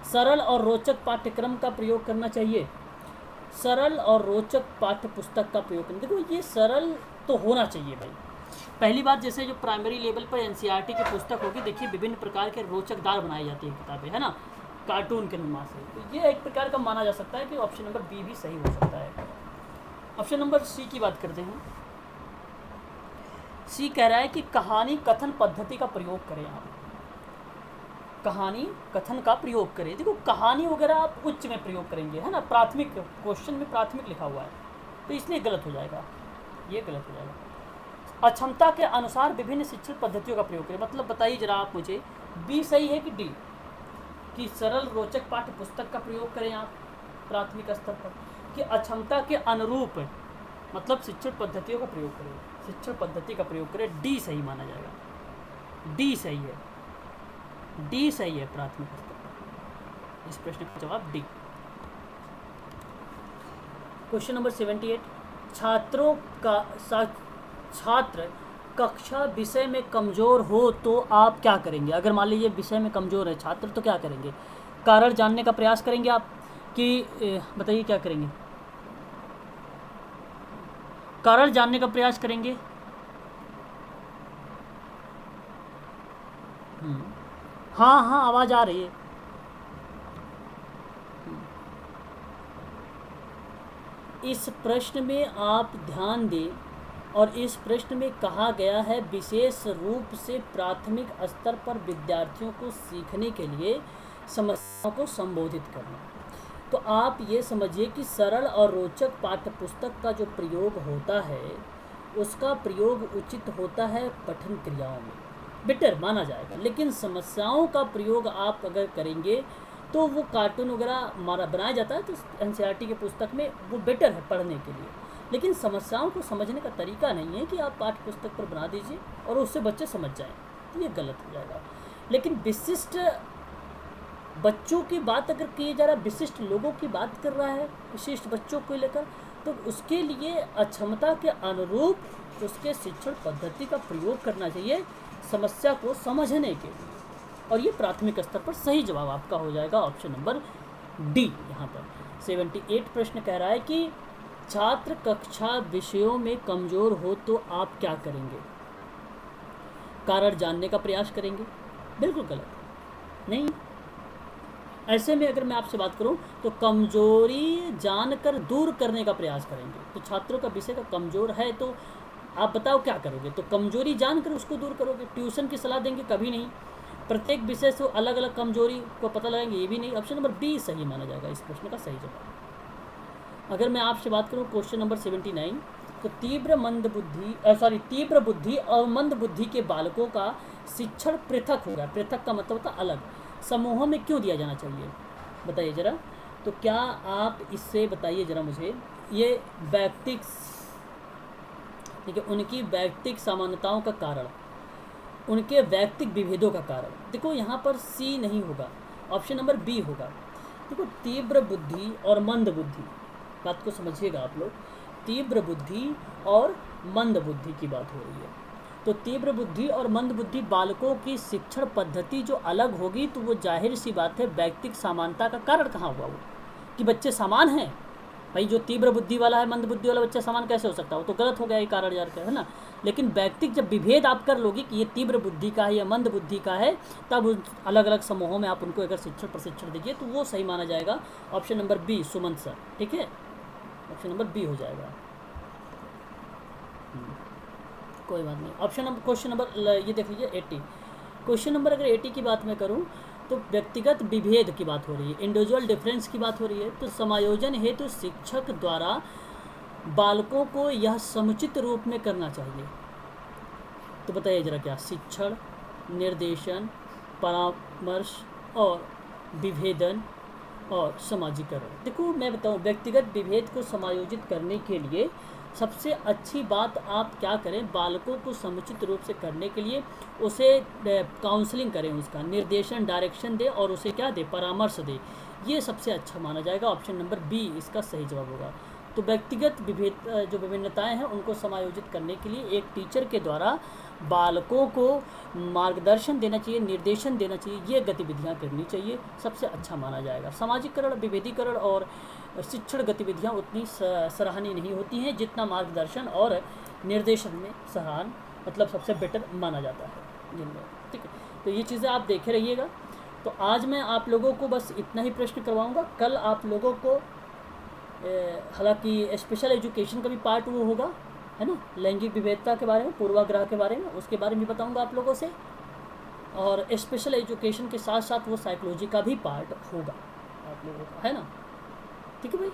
सरल और रोचक पाठ्यक्रम का प्रयोग करना चाहिए, सरल और रोचक पाठ्य पुस्तक का प्रयोग करना। देखो ये सरल तो होना चाहिए भाई। पहली बात, जैसे जो प्राइमरी लेवल पर एनसीईआरटी की पुस्तक होगी, देखिए विभिन्न प्रकार के रोचकदार बनाई जाती है किताबें, है ना, कार्टून के निर्माण से, तो ये एक प्रकार का माना जा सकता है कि ऑप्शन नंबर बी भी सही हो सकता है। ऑप्शन नंबर सी की बात करते हैं। सी कह रहा है कि कहानी कथन पद्धति का प्रयोग करें आप, कहानी कथन का प्रयोग करें। देखो कहानी वगैरह आप उच्च में प्रयोग करेंगे, है ना, प्राथमिक, क्वेश्चन में प्राथमिक लिखा हुआ है, तो इसलिए गलत हो जाएगा, ये गलत हो जाएगा। अक्षमता के अनुसार विभिन्न शिक्षण पद्धतियों का प्रयोग करें, मतलब बताइए जरा आप मुझे, बी सही है कि डी, कि सरल रोचक पाठ्य पुस्तक का प्रयोग करें आप प्राथमिक स्तर पर, कि अक्षमता के अनुरूप मतलब शिक्षण पद्धतियों का प्रयोग करें, शिक्षण पद्धति का प्रयोग करें, डी सही माना जाएगा, डी सही है, डी सही है प्राथमिक स्तर पर। इस प्रश्न का जवाब डी। क्वेश्चन नंबर 78, छात्रों का छात्र कक्षा विषय में कमज़ोर हो तो आप क्या करेंगे? अगर मान लीजिए विषय में कमज़ोर है छात्र तो क्या करेंगे? कारण जानने का प्रयास करेंगे आप कि बताइए क्या करेंगे? कारण जानने का प्रयास करेंगे। हाँ हाँ आवाज़ आ रही है। इस प्रश्न में आप ध्यान दें, और इस प्रश्न में कहा गया है विशेष रूप से प्राथमिक स्तर पर विद्यार्थियों को सीखने के लिए समस्याओं को संबोधित करना। तो आप ये समझिए कि सरल और रोचक पाठ्य पुस्तक का जो प्रयोग होता है उसका प्रयोग उचित होता है पठन क्रियाओं में, बेटर माना जाएगा। लेकिन समस्याओं का प्रयोग आप अगर करेंगे तो वो कार्टून वगैरह बनाया जाता है तो एनसीईआरटी की पुस्तक में वो बेटर है पढ़ने के लिए, लेकिन समस्याओं को समझने का तरीका नहीं है कि आप पाठ्य पुस्तक पर बना दीजिए और उससे बच्चे समझ जाएं, तो ये गलत हो जाएगा। लेकिन विशिष्ट बच्चों की बात अगर की जा रहा है, विशिष्ट लोगों की बात कर रहा है, विशिष्ट बच्चों को लेकर, तो उसके लिए अक्षमता के अनुरूप उसके शिक्षण पद्धति का प्रयोग करना चाहिए समस्या को समझने के लिए, और ये प्राथमिक स्तर पर सही जवाब आपका हो जाएगा ऑप्शन नंबर डी। यहाँ पर 78 प्रश्न कह रहा है कि छात्र कक्षा विषयों में कमज़ोर हो तो आप क्या करेंगे? कारण जानने का प्रयास करेंगे, बिल्कुल गलत नहीं। ऐसे में अगर मैं आपसे बात करूं तो कमजोरी जानकर दूर करने का प्रयास करेंगे। तो छात्रों का विषय का कमज़ोर है तो आप बताओ क्या करोगे? तो कमजोरी जानकर उसको दूर करोगे। ट्यूशन की सलाह देंगे कभी नहीं, प्रत्येक विषय से अलग अलग कमजोरी को पता लगाएंगे, ये भी नहीं। ऑप्शन नंबर बी सही माना जाएगा इस प्रश्न का सही जवाब। अगर मैं आपसे बात करूं क्वेश्चन नंबर 79, तो तीव्र बुद्धि और मंद बुद्धि के बालकों का शिक्षण पृथक होगा। पृथक का मतलब होता अलग, समूहों में क्यों दिया जाना चाहिए बताइए जरा। तो क्या आप इससे बताइए जरा मुझे, ये वैयक्तिक, ठीक है, उनकी वैयक्तिक समानताओं का कारण, उनके वैयक्तिक विभेदों का कारण। देखो यहाँ पर सी नहीं होगा, ऑप्शन नंबर बी होगा। देखो तीव्र बुद्धि और मंद बुद्धि, बात को समझिएगा आप लोग, तीव्र बुद्धि और मंद बुद्धि की बात हो रही है। तो तीव्र बुद्धि और मंद बुद्धि बालकों की शिक्षण पद्धति जो अलग होगी, तो वो जाहिर सी बात है वैयक्तिक समानता का कारण कहाँ हुआ वो, कि बच्चे समान हैं। भाई जो तीव्र बुद्धि वाला है मंद बुद्धि वाला बच्चा समान कैसे हो सकता है? वो तो गलत हो गया ये कारण यार, है ना। लेकिन वैयक्तिक जब विभेद आप कर लोगे कि ये तीव्र बुद्धि का है या मंद बुद्धि का है, तब अलग अलग समूहों में आप उनको अगर शिक्षण प्रशिक्षण दीजिए तो वो सही माना जाएगा। Option number B Sumant sir, ठीक है, ऑप्शन नंबर बी हो जाएगा। कोई बात नहीं। ऑप्शन नंबर क्वेश्चन नंबर ये देख लीजिए 80, क्वेश्चन नंबर अगर 80 की बात मैं करूं तो व्यक्तिगत विभेद की बात हो रही है, इंडिविजुअल डिफरेंस की बात हो रही है। तो समायोजन हेतु शिक्षक द्वारा बालकों को यह समुचित रूप में करना चाहिए। तो बताइए जरा क्या? शिक्षण, निर्देशन, परामर्श और विभेदन और समाजीकरण। देखो मैं बताऊं, व्यक्तिगत विभेद को समायोजित करने के लिए सबसे अच्छी बात आप क्या करें, बालकों को समुचित रूप से करने के लिए उसे काउंसलिंग करें, उसका निर्देशन डायरेक्शन दे और उसे क्या दे, परामर्श दे। ये सबसे अच्छा माना जाएगा। ऑप्शन नंबर बी इसका सही जवाब होगा। तो व्यक्तिगत जो विभिन्नताएं हैं उनको समायोजित करने के लिए एक टीचर के द्वारा बालकों को मार्गदर्शन देना चाहिए, निर्देशन देना चाहिए, ये गतिविधियां करनी चाहिए, सबसे अच्छा माना जाएगा। सामाजिकरण, विभेदीकरण और शिक्षण गतिविधियां उतनी सराहनीय नहीं होती हैं जितना मार्गदर्शन और निर्देशन में सराहन मतलब सबसे बेटर माना जाता है जिनमें। ठीक है, तो ये चीज़ें आप देखे रहिएगा। तो आज मैं आप लोगों को बस इतना ही प्रश्न करवाऊँगा। कल आप लोगों को हालांकि स्पेशल एजुकेशन का भी पार्ट वो होगा, है ना, लैंगिक विविधता के बारे में, पूर्वाग्रह के बारे में, उसके बारे में बताऊंगा आप लोगों से। और स्पेशल एजुकेशन के साथ साथ वो साइकोलॉजी का भी पार्ट होगा आप लोगों का, है ना। ठीक है भाई।